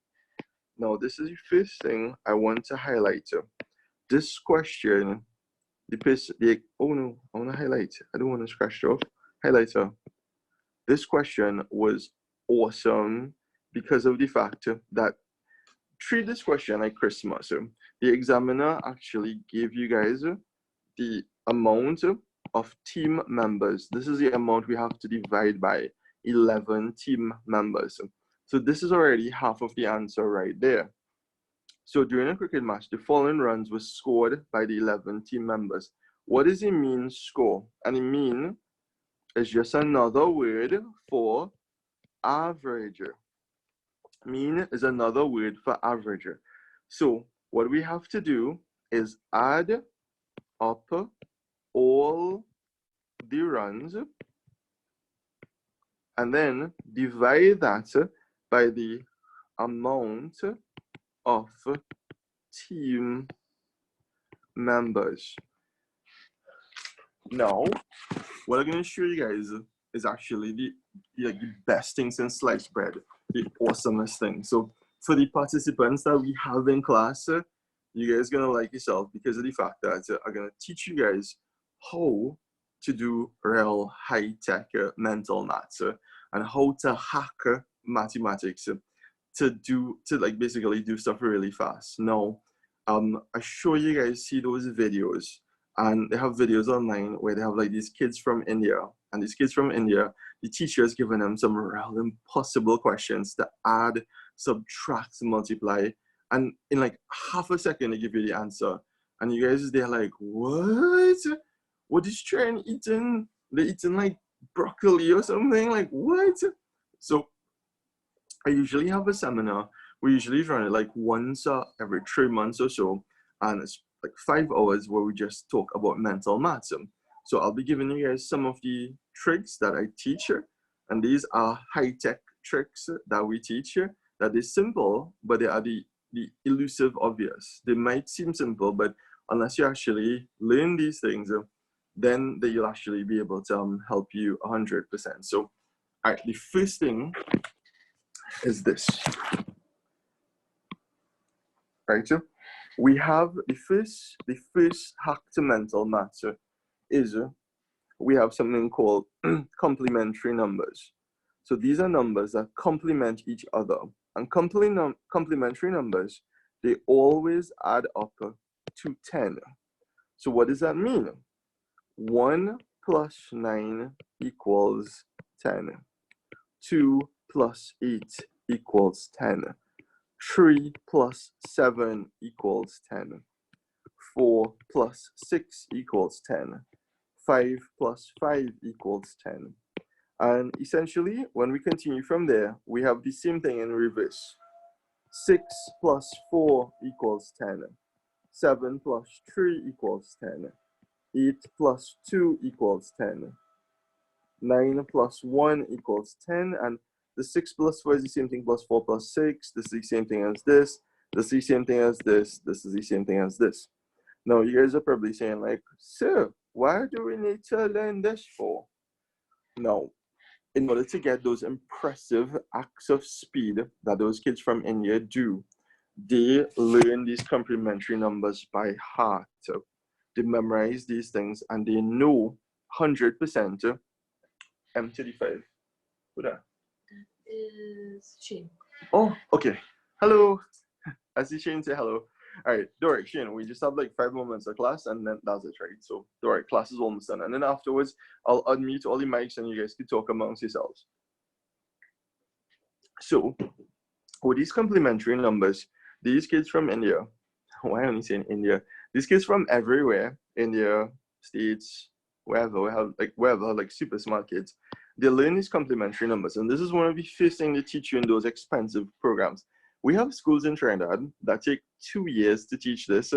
Now, this is the first thing I want to highlight. This question, oh no, I want to highlight. I don't want to scratch it off. Highlighter. This question was awesome because of the fact that treat this question like Christmas. The examiner actually gave you guys the amount of team members. This is the amount we have to divide by 11 team members. So this is already half of the answer right there. So during a cricket match, the following runs were scored by the 11 team members. What does it mean, score? And it mean is just another word for average. Mean is another word for average. So what we have to do is add up all the runs and then divide that by the amount of team members. Now, what I'm going to show you guys is actually the best thing since sliced bread, the awesomest thing. So for the participants that we have in class, you guys are going to like yourself because of the fact that I'm going to teach you guys how to do real high-tech mental maths and how to hack mathematics to like basically do stuff really fast. Now, I show you guys see those videos, and they have videos online where they have like these kids from India, and these kids from India, the teacher is giving them some real impossible questions to add, subtract, multiply, and in like half a second they give you the answer, and you guys they're like, what? What is trying eating? They're eating like broccoli or something, like what? So I usually have a seminar. We usually run it like once every 3 months or so, and it's like 5 hours where we just talk about mental maths. So I'll be giving you guys some of the tricks that I teach, and these are high-tech tricks that we teach that is simple, but they are the elusive obvious. They might seem simple, but unless you actually learn these things, then you'll actually be able to help you 100%. So, all right, the first thing is this. Right, so we have the first hack to mental maths is we have something called complementary numbers. So these are numbers that complement each other, and complementary numbers, they always add up to 10. So what does that mean? 1 plus 9 equals 10. 2 plus 8 equals 10. 3 plus 7 equals 10. 4 plus 6 equals 10. 5 plus 5 equals 10. And essentially, when we continue from there, we have the same thing in reverse. 6 plus 4 equals 10. 7 plus 3 equals 10. 8 plus 2 equals 10. 9 plus 1 equals 10. And the 6 plus 4 is the same thing plus 4 plus 6. This is the same thing as this. This is the same thing as this. This is the same thing as this. Now, you guys are probably saying, like, sir, why do we need to learn this for? Now, in order to get those impressive acts of speed that those kids from India do, they learn these complementary numbers by heart. So they memorize these things and they know 100% M35. Who that?
That is Shane.
Oh, okay. Hello. I see Shane say hello. All right, don't worry, Shane, we just have like 5 more minutes of class and then that's it, right? So don't worry, class is almost done. And then afterwards, I'll unmute all the mics and you guys can talk amongst yourselves. So with these complementary numbers, these kids from India, why am I saying India? These kids from everywhere, India, States, wherever, like super smart kids, they learn these complementary numbers. And this is one of the first things they teach you in those expensive programs. We have schools in Trinidad that take 2 years to teach this,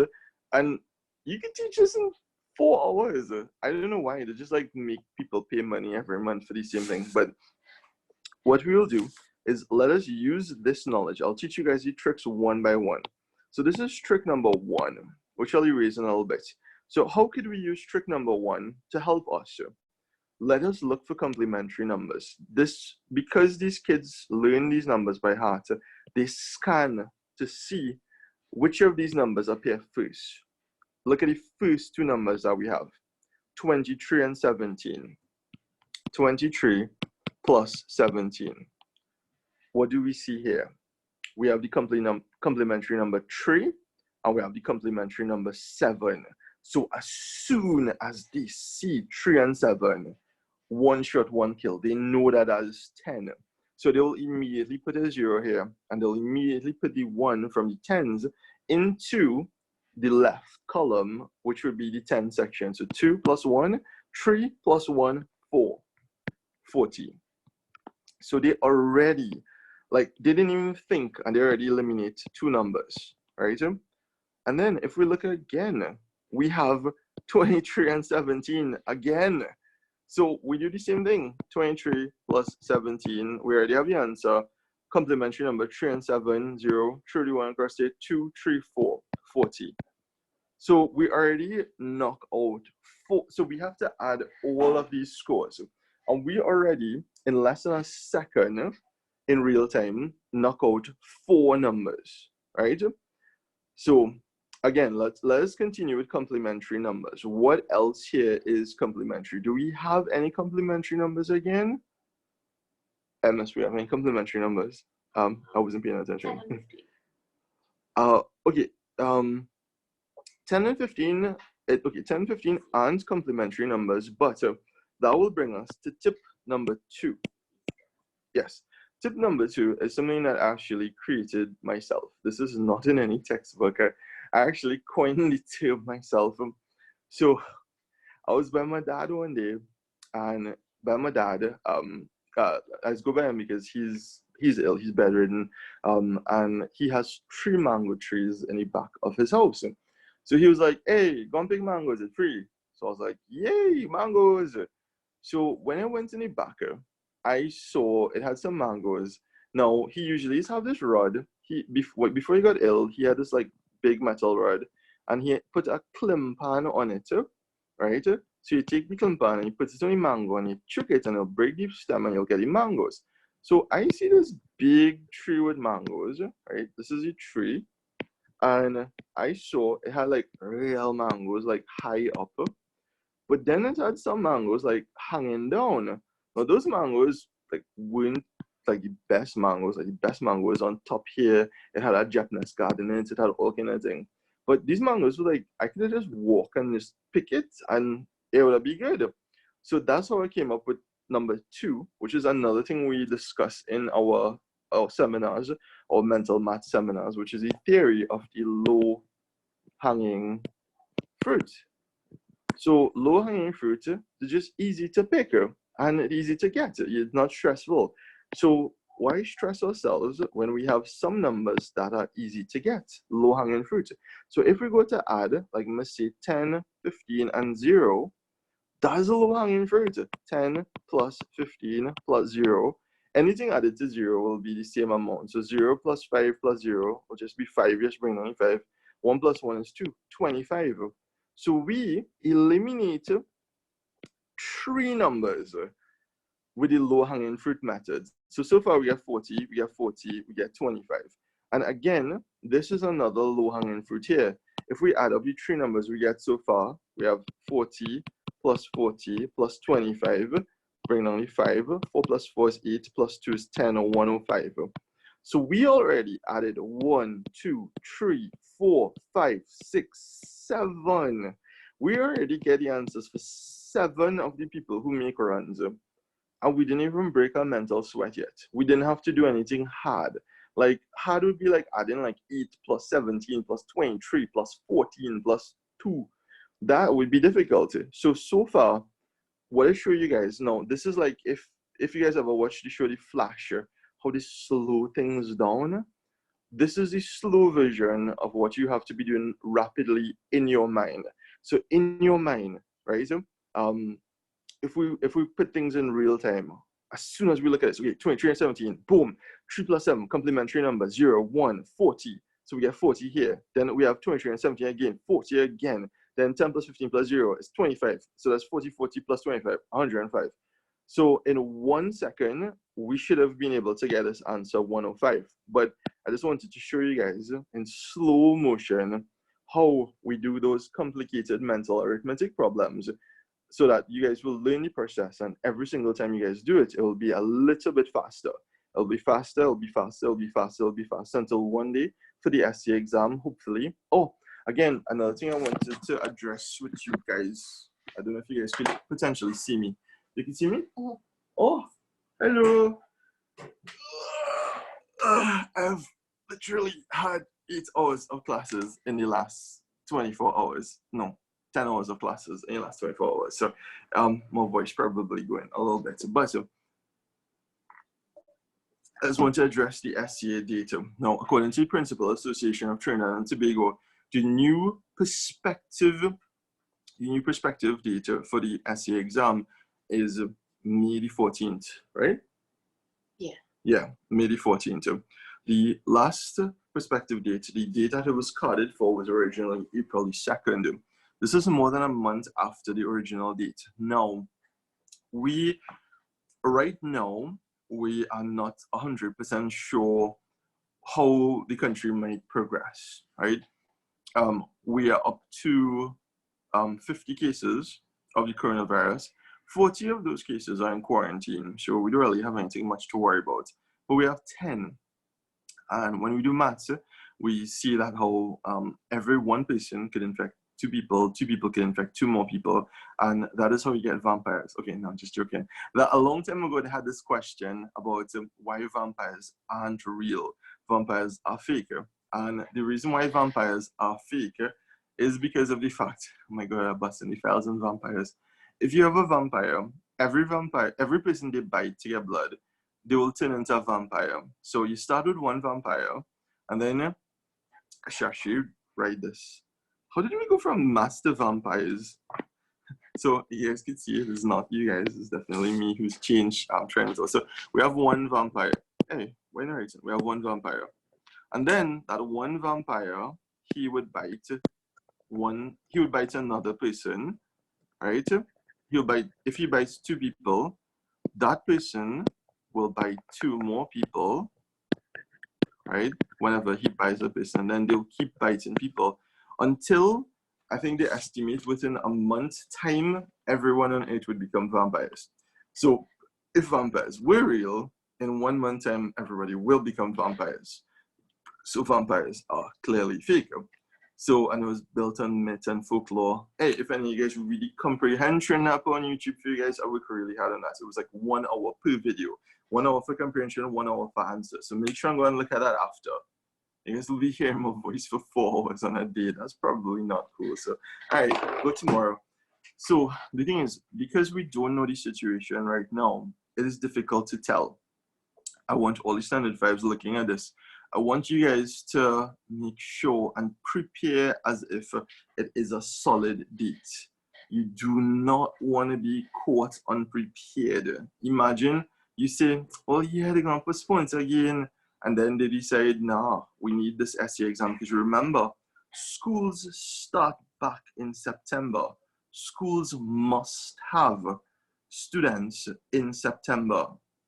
and you can teach this in 4 hours. I don't know why. They just like make people pay money every month for the same thing. But what we will do is let us use this knowledge. I'll teach you guys the tricks one by one. So this is trick number 1, which I'll erase in a little bit. So how could we use trick number 1 to help us? Let us look for complementary numbers. Because these kids learn these numbers by heart, they scan to see which of these numbers appear first. Look at the first 2 numbers that we have, 23 and 17. 23 plus 17. What do we see here? We have the complementary number 3 and we have the complementary number 7. So as soon as they see 3 and 7, 1 shot, 1 kill, they know that is 10. So they will immediately put a 0 here and they'll immediately put the 1 from the 10s into the left column, which would be the 10 section. So 2 plus 1, 3 plus 1, 4, 40. So they already, like, they didn't even think and they already eliminate 2 numbers, right? And then if we look again, we have 23 and 17 again. So we do the same thing, 23 plus 17, we already have the answer. Complementary number 3 and 7, 0, 31 across there, 2, 3, 4, 40. So we already knock out 4. So we have to add all of these scores. And we already, in less than a second, in real time, knock out 4 numbers, right? So again, let's continue with complementary numbers. What else here is complementary? Do we have any complementary numbers again? MS, we have any complementary numbers? I wasn't paying attention.
10 and 15.
Okay. 10 and 15. 10 and 15 aren't complementary numbers, but that will bring us to tip number 2. Yes. Tip number 2 is something that I actually created myself. This is not in any textbook. I actually coined the term myself. So I was by my dad one day, and by my dad, I just go by him because he's ill, he's bedridden, and he has 3 mango trees in the back of his house. So he was like, "Hey, go and pick mangoes, it's free." So I was like, "Yay, mangoes!" So when I went in the back, I saw it had some mangoes. Now he usually have this rod. Before he got ill, he had this like big metal rod, and he put a climp pan on it, right? So you take the climp pan and you put it on the mango and you chuck it and it'll break the stem and you'll get the mangoes. So I see this big tree with mangoes, right? This is a tree, and I saw it had like real mangoes like high up, but then it had some mangoes like hanging down. Now those mangoes like weren't like the best mangoes. Like the best mangoes on top here, it had a Japanese garden in it. It had all kind of thing. But these mangoes were like, I could just walk and just pick it and it would be good. So that's how I came up with number 2, which is another thing we discuss in our seminars, or mental math seminars, which is the theory of the low hanging fruit. So low hanging fruit is just easy to pick and easy to get. It's not stressful. So why stress ourselves when we have some numbers that are easy to get, low-hanging fruit? So if we go to add, like let's say 10, 15, and 0, that's a low-hanging fruit. 10 plus 15 plus 0. Anything added to 0 will be the same amount. So 0 plus 5 plus 0 will just be 5. Just bring down 5. 1 plus 1 is 2. 25. So we eliminate 3 numbers with the low-hanging fruit method. So far we get 40, we get 40, we get 25. And again, this is another low-hanging fruit here. If we add up the 3 numbers we get so far, we have 40 plus 40 plus 25, bring down the 5. 4 plus 4 is 8, plus 2 is 10, or 105. So we already added 1, 2, 3, 4, 5, 6, 7. We already get the answers for 7 of the people who make runs. And we didn't even break our mental sweat yet. We didn't have to do anything hard. Like, hard would be like adding like 8 plus 17 plus 23 plus 14 plus 2. That would be difficult. So far, what I show you guys now, this is like if you guys ever watched the show The Flash, how they slow things down. This is the slow version of what you have to be doing rapidly in your mind. So in your mind, right? If we put things in real time, as soon as we look at this, okay, 23 and 17, boom, 3 plus 7, complementary number, 0, 1, 40. So we get 40 here. Then we have 23 and 17 again, 40 again. Then 10 plus 15 plus 0 is 25. So that's 40, 40 plus 25, 105. So in 1 second, we should have been able to get this answer 105. But I just wanted to show you guys in slow motion how we do those complicated mental arithmetic problems, so that you guys will learn the process, and every single time you guys do it, it will be a little bit faster. It'll be faster, it'll be faster, it'll be faster, it'll be faster, until one day for the SCA exam, hopefully. Oh, again, another thing I wanted to address with you guys. I don't know if you guys could potentially see me. You can see me?
Mhm.
Oh, hello. I've literally had 8 hours of classes in the last 24 hours. No, 10 hours of classes in the last 24 hours. So my voice probably going a little bit. But I just want to address the SCA data. Now, according to the Principal Association of Trinidad and Tobago, the new perspective data for the SCA exam is May the 14th, right?
Yeah.
Yeah, May the 14th. The last perspective date, the date that it was carded for, was originally April the 2nd. This is more than a month after the original date. Now, right now, we are not 100% sure how the country might progress, right? We are up to 50 cases of the coronavirus. 40 of those cases are in quarantine, so we don't really have anything much to worry about. But we have 10. And when we do maths, we see that how every one person could infect 2 people, 2 people can infect 2 more people, and that is how we get vampires. Okay, no, just joking. A long time ago, they had this question about why vampires aren't real. Vampires are fake. And the reason why vampires are fake is because of the fact, oh my God, I'm busting the 1,000 vampires. If you have a vampire, every person they bite to get blood, they will turn into a vampire. So you start with 1 vampire, and then Shashi, write this. How did we go from master vampires? So you guys can see it is not you guys, it's definitely me who's changed trends. So we have 1 vampire. Hey, why not? We have 1 vampire. And then that 1 vampire, he would bite another person, right? If he bites 2 people, that person will bite 2 more people, right? Whenever he bites a person, then they'll keep biting people until, I think they estimate, within a month's time, everyone on Earth would become vampires. So if vampires were real, in 1 month time, everybody will become vampires. So vampires are clearly fake. So, and it was built on myth and folklore. Hey, if any of you guys read the comprehension app on YouTube for you guys, I work really hard on that. So it was like 1 hour per video. 1 hour for comprehension, 1 hour for answer. So make sure and go and look at that after. You guys will be hearing my voice for 4 hours on a day. That's probably not cool. So, all right, go tomorrow. So the thing is, because we don't know the situation right now, it is difficult to tell. I want all the standard fives looking at this. I want you guys to make sure and prepare as if it is a solid date. You do not want to be caught unprepared. Imagine you say, oh yeah, they're going to postpone it again. And then they decide, nah, we need this essay exam. Because remember, schools start back in September. Schools must have students in September.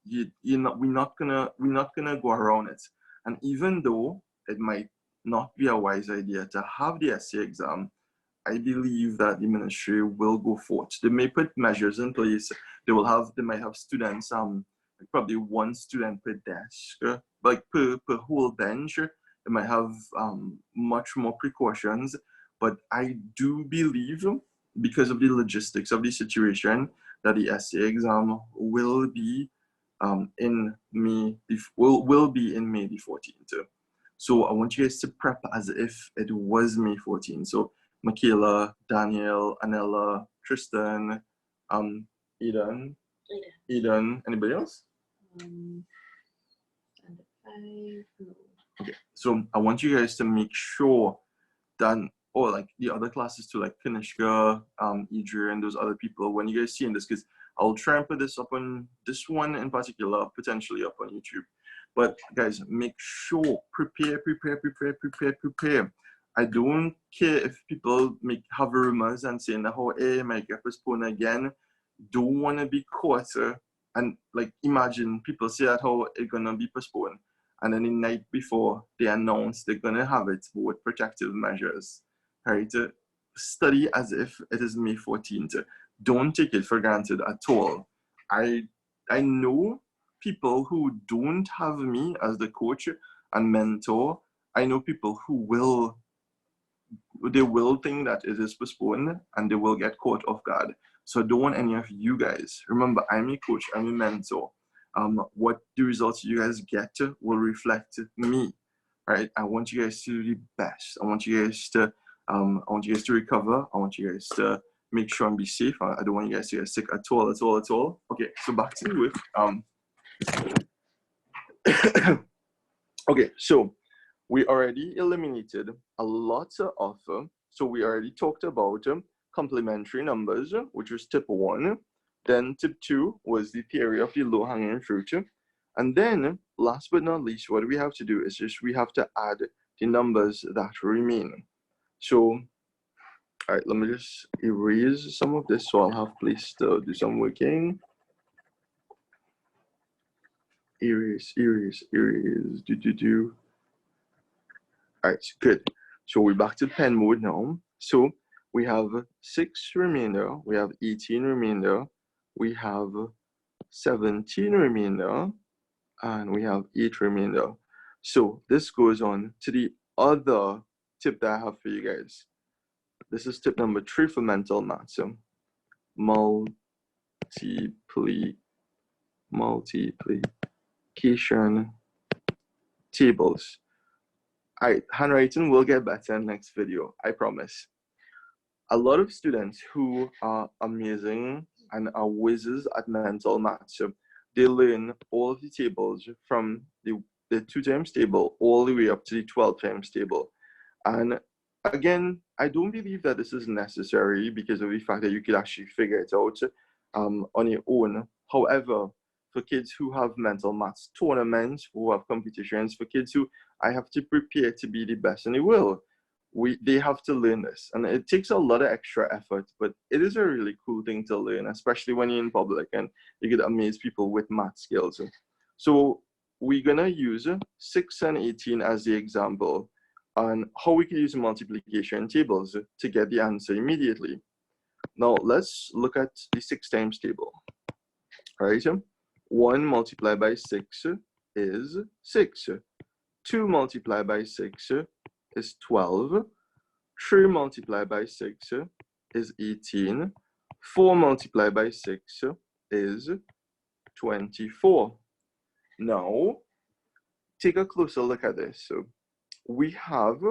We're not gonna go around it. And even though it might not be a wise idea to have the essay exam, I believe that the ministry will go forth. They may put measures in place. They might have students, probably one student per desk, like per whole bench. They might have much more precautions. But I do believe, because of the logistics of the situation, that the essay exam will be in May. Will be in May the 14th. So I want you guys to prep as if it was May 14th. So Michaela, Daniel, Anella, Tristan, Eden. Anybody else?
Standard 5, no.
Okay, so I want you guys to make sure that, or like the other classes too, like Kanishka, Adrian, those other people, when you guys seeing this, because I'll try and put this up on this one in particular, potentially up on YouTube. But guys, make sure, prepare. I don't care if people have rumors and saying that, oh, hey, might get postponed again. Don't want to be caught. And like, imagine people say that how it's gonna be postponed, and then the night before they announce they're gonna have it with protective measures. Right? Study as if it is May 14th. Don't take it for granted at all. I know people who don't have me as the coach and mentor. I know people who will think that it is postponed and they will get caught off guard. So I don't want any of you guys. Remember, I'm a coach, I'm a mentor. What the results you guys get will reflect me, right? I want you guys to do the best. I want you guys to recover. I want you guys to make sure and be safe. I don't want you guys to get sick at all. Okay, so back to the work. Okay, so we already eliminated a lot of, so we already talked about complementary numbers, which was tip 1. Then tip 2 was the theory of the low-hanging fruit. And then, last but not least, what we have to do is we have to add the numbers that remain. So, all right, let me just erase some of this so I'll have place to do some working. Erase. All right, good. So we're back to pen mode now. So we have 6 remainder, we have 18 remainder, we have 17 remainder, and we have 8 remainder. So this goes on to the other tip that I have for you guys. This is tip number 3 for mental maths. Multiplication tables. All right, handwriting will get better in next video, I promise. A lot of students who are amazing and are whizzes at mental maths, they learn all of the tables from the 2 times table all the way up to the 12 times table. And again, I don't believe that this is necessary because of the fact that you could actually figure it out on your own. However, for kids who have mental maths tournaments, who have competitions, for kids who I have to prepare to be the best in the world, they have to learn this. And it takes a lot of extra effort, but it is a really cool thing to learn, especially when you're in public and you get amaze people with math skills. So we're gonna use 6 and 18 as the example on how we can use multiplication tables to get the answer immediately. Now let's look at the 6 times table. All right, 1 multiplied by 6 is 6. 2 multiplied by 6 is 12. 3 multiplied by 6 is 18. 4 multiplied by 6 is 24. Now, take a closer look at this. So we have,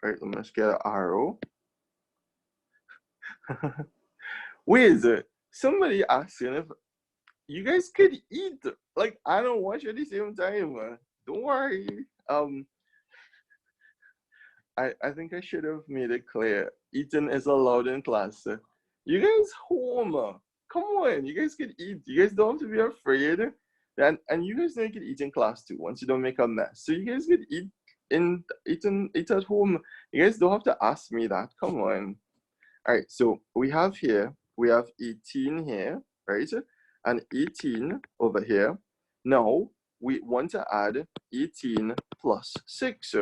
right, let me just get an arrow. Wait, somebody asking if you guys could eat like I don't watch at the same time. Don't worry. I think I should have made it clear. Eating is allowed in class. You guys home. Come on, you guys can eat. You guys don't have to be afraid. And you guys know you can eat in class too once you don't make a mess. So you guys can eat at home. You guys don't have to ask me that. Come on. All right, so we have 18 here, right? And 18 over here. Now we want to add 18 plus 6.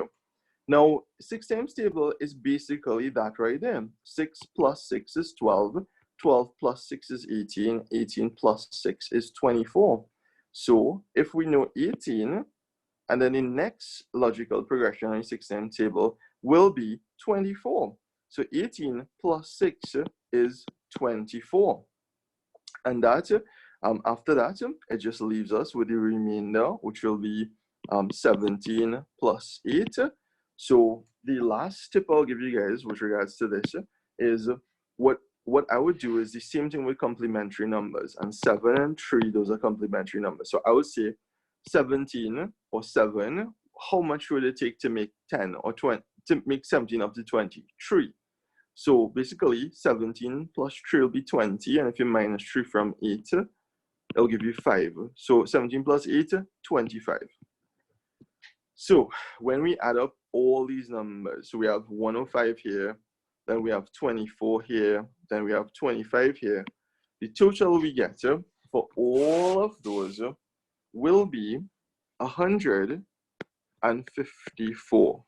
Now 6 times table is basically that right there. 6 plus 6 is 12. 12 plus 6 is 18. 18 plus 6 is 24. So if we know 18, and then the next logical progression on the 6 times table will be 24. So 18 plus 6 is 24. And that, after that, it just leaves us with the remainder, which will be 17 plus 8. So the last tip I'll give you guys with regards to this is what I would do is the same thing with complementary numbers. And 7 and 3, those are complementary numbers. So I would say 17 or 7, how much would it take to make 10 or 20, to make 17 up to 20? 3. So basically 17 plus 3 will be 20. And if you minus 3 from 8, it'll give you 5. So 17 plus 8, 25. So when we add up all these numbers, so we have 105 here, then we have 24 here, then we have 25 here. The total we get for all of those will be 154.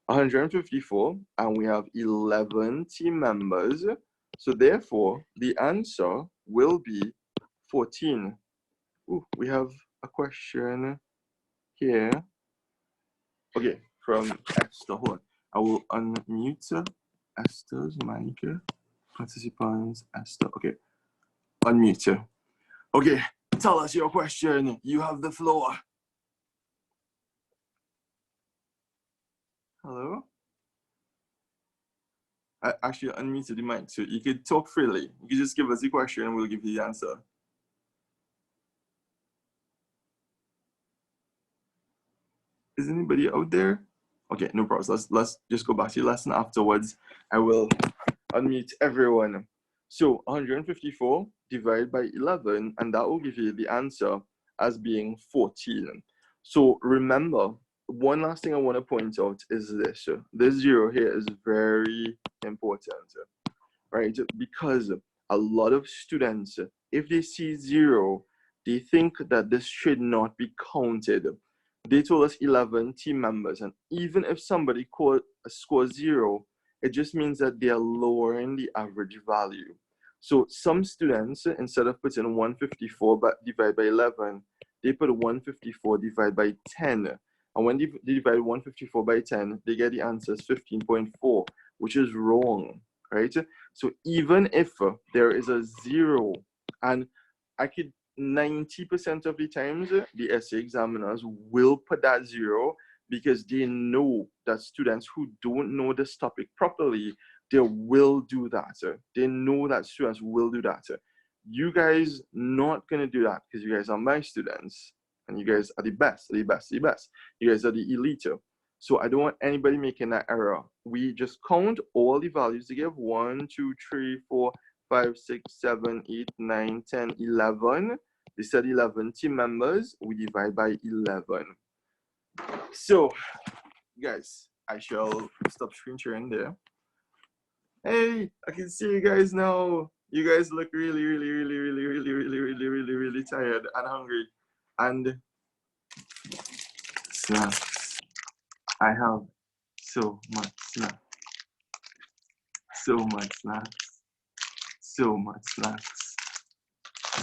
154, and we have 11 team members. So therefore, the answer will be 14. Ooh, we have a question here. Okay, from Esther. Hold on. I will unmute Esther's mic. Participants, Esther. Okay, unmute. Okay, tell us your question. You have the floor. Hello? I actually unmuted the mic, so you could talk freely. You could just give us the question and we'll give you the answer. Is anybody out there? Okay, no problems. Let's just go back to the lesson afterwards. I will unmute everyone. So 154 divided by 11, and that will give you the answer as being 14. So remember, one last thing I want to point out is this. This 0 here is very important, right? Because a lot of students, if they see 0, they think that this should not be counted. They told us 11 team members, and even if somebody scores 0, it just means that they are lowering the average value. So some students, instead of putting 154 divided by 11, they put 154 divided by 10. And when they divide 154 by 10, they get the answer as 15.4, which is wrong, right? So even if there is a 0, and I could 90% of the times, the essay examiners will put that 0 because they know that students who don't know this topic properly, they will do that. They know that students will do that. You guys not gonna do that because you guys are my students and you guys are the best, the best, the best. You guys are the elite. So I don't want anybody making that error. We just count all the values to give 1, 2, 3, 4, 5, 6, 7, 8, 9, 10, 11. They said 11 team members. We divide by 11. So, guys, I shall stop screen sharing there. Hey, I can see you guys now. You guys look really, really, really, really, really, really, really, really, really tired and hungry. And snacks. I have so much snacks. So much snacks. So much snacks.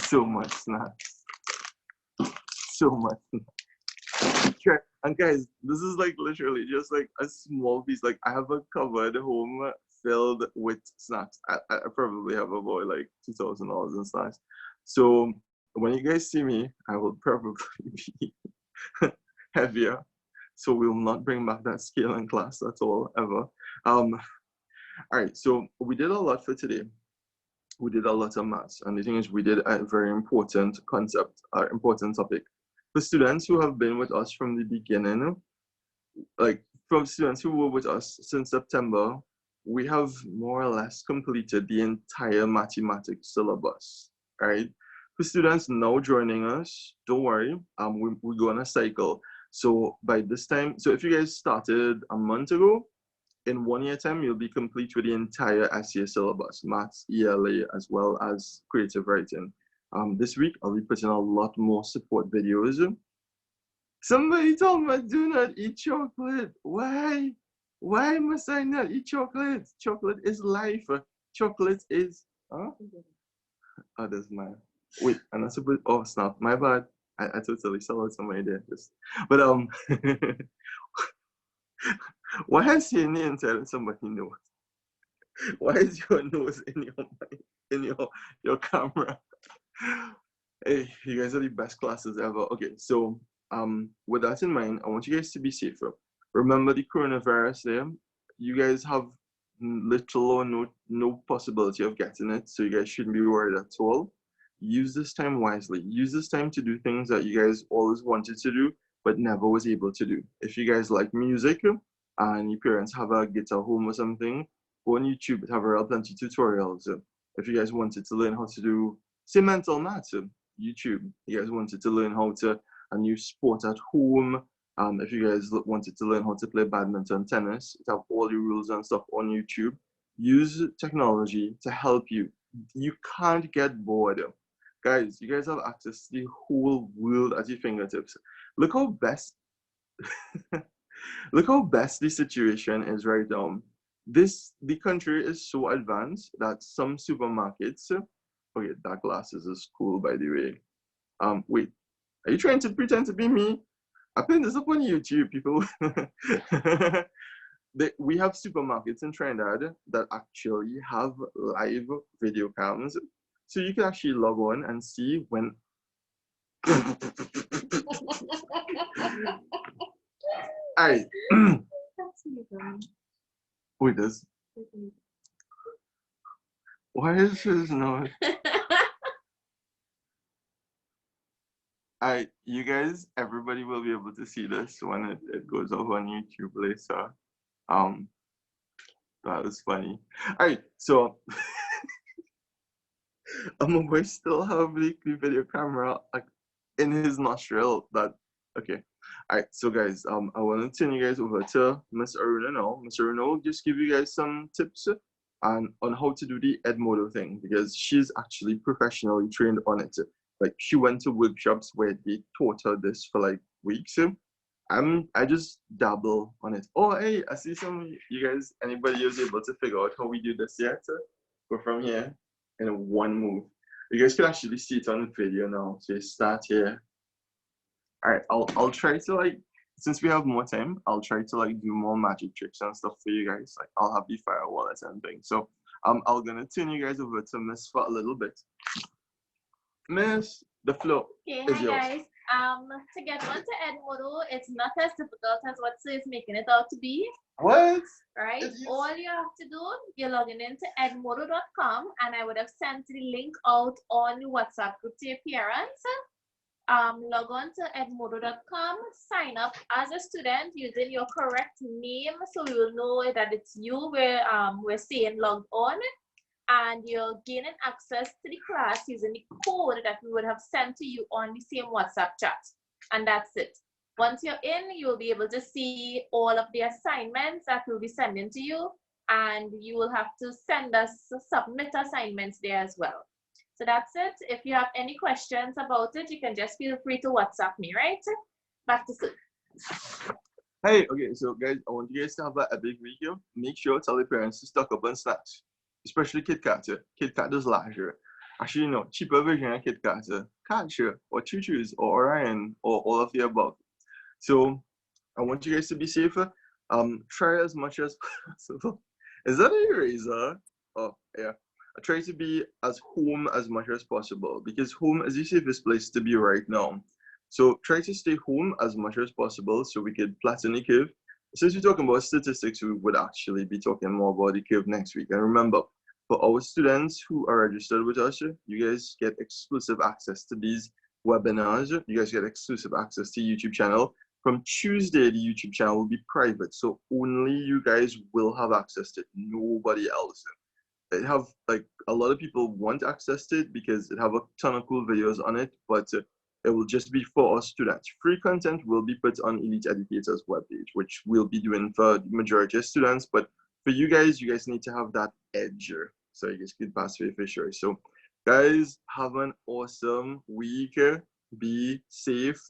So much snacks. So much snacks. And guys, this is like literally just like a small piece. Like I have a cupboard home filled with snacks. I probably have about like $2,000 in snacks. So when you guys see me, I will probably be heavier. So we will not bring back that scale in class at all, ever. All right, so we did a lot for today. we did a lot of maths. And the thing is, we did a very important concept, important topic. For students who have been with us from the beginning, like from students who were with us since September, we have more or less completed the entire mathematics syllabus, right? For students now joining us, don't worry, we go on a cycle. So by this time, so if you guys started a month ago, in 1 year time, you'll be complete with the entire SEA syllabus, maths, ELA, as well as creative writing. This week, I'll be putting a lot more support videos. Somebody told me do not eat chocolate. Why? Why must I not eat chocolate? Chocolate is life. Chocolate is, huh? Oh, that's my, wait, and that's a bit, oh, snap, my bad. I totally saw somebody there. Just, but, why is your name telling somebody knows? Why is your nose in your mic, in your camera? Hey, you guys are the best classes ever. Okay, so with that in mind, I want you guys to be safer. Remember the coronavirus there. You guys have little or no possibility of getting it, so you guys shouldn't be worried at all. Use this time wisely. Use this time to do things that you guys always wanted to do but never was able to do. If you guys like music and your parents have a guitar home or something, go on YouTube, have a plenty of tutorials. If you guys wanted to learn how to do, say, mental maths, YouTube. You guys wanted to learn how to a new sport at home. If you guys wanted to learn how to play badminton, tennis, it have all the rules and stuff on YouTube. Use technology to help you. You can't get bored. Guys, you guys have access to the whole world at your fingertips. Look how best look how best the situation is right now. The country is so advanced that some supermarkets, okay, that glasses is cool, by the way. Wait, are you trying to pretend to be me? I put this up on YouTube, people. We have supermarkets in Trinidad that actually have live video cams. So you can actually log on and see when. Alright. Wait, this. Why is this not? You guys, everybody will be able to see this when it goes up on YouTube later. That was funny. Alright, so my boy still have the video camera like in his nostril. That okay. Alright, so guys, I want to turn you guys over to Miss Aruna now. Miss Aruna will just give you guys some tips on how to do the Edmodo thing because she's actually professionally trained on it. Like she went to workshops where they taught her this for like weeks. I just dabble on it. Oh hey, I see some you guys. Anybody was able to figure out how we do this yet? Go from here in one move. You guys can actually see it on the video now. So you start here. Alright, I'll try to like since we have more time, I'll try to like do more magic tricks and stuff for you guys. Like I'll have the firewall and things. So I'm gonna turn you guys over to Miss for a little bit. Miss, the floor
Okay,
is
hi
yours.
guys. To get onto Edmodo, it's not as difficult as what is making it out to be.
What?
Right? All you have to do, you're logging into edmodo.com and I would have sent the link out on the WhatsApp group to your parents. Log on to edmodo.com, sign up as a student using your correct name so we will know that it's you we're saying logged on, and you're gaining access to the class using the code that we would have sent to you on the same WhatsApp chat. And that's it. Once you're in, you'll be able to see all of the assignments that we'll be sending to you, and you will have to submit assignments there as well. So that's it. If you have any questions about it, you can just feel free to WhatsApp me, right? Back to Sue.
Hey, okay, so guys, I want you guys to have a big week here. Make sure to tell your parents to stock up on snacks, especially Kit Kat. Kit Kat does larger. Actually, no, cheaper version of Kit Kat. Catcher or Choo Choos or Orion or all of the above. So I want you guys to be safer. Try as much as possible. Is that an eraser? Oh, yeah. I try to be as home as much as possible because home is the safest place to be right now. So try to stay home as much as possible so we could flatten the curve. Since we're talking about statistics, we would actually be talking more about the curve next week. And remember, for our students who are registered with us, you guys get exclusive access to these webinars. You guys get exclusive access to YouTube channel. From Tuesday, the YouTube channel will be private, so only you guys will have access to it, nobody else. It have like a lot of people want access to it because it have a ton of cool videos on it, but it will just be for our students. Free content will be put on Elite Educators webpage, which we'll be doing for the majority of students, but for you guys need to have that edge. So you guys can pass for sure. So guys, have an awesome week. Be safe.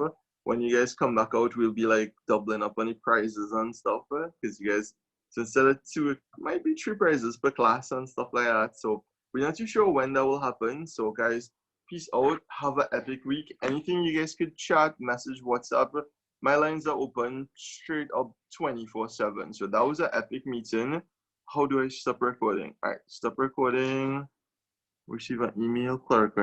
When you guys come back out, we'll be like doubling up on the prizes and stuff, because you guys, so instead of 2, it might be 3 prizes per class and stuff like that. So we're not too sure when that will happen. So guys, peace out. Have an epic week. Anything you guys could chat, message, WhatsApp. My lines are open straight up 24/7. So that was an epic meeting. How do I stop recording? All right, stop recording. Receive an email, clerk.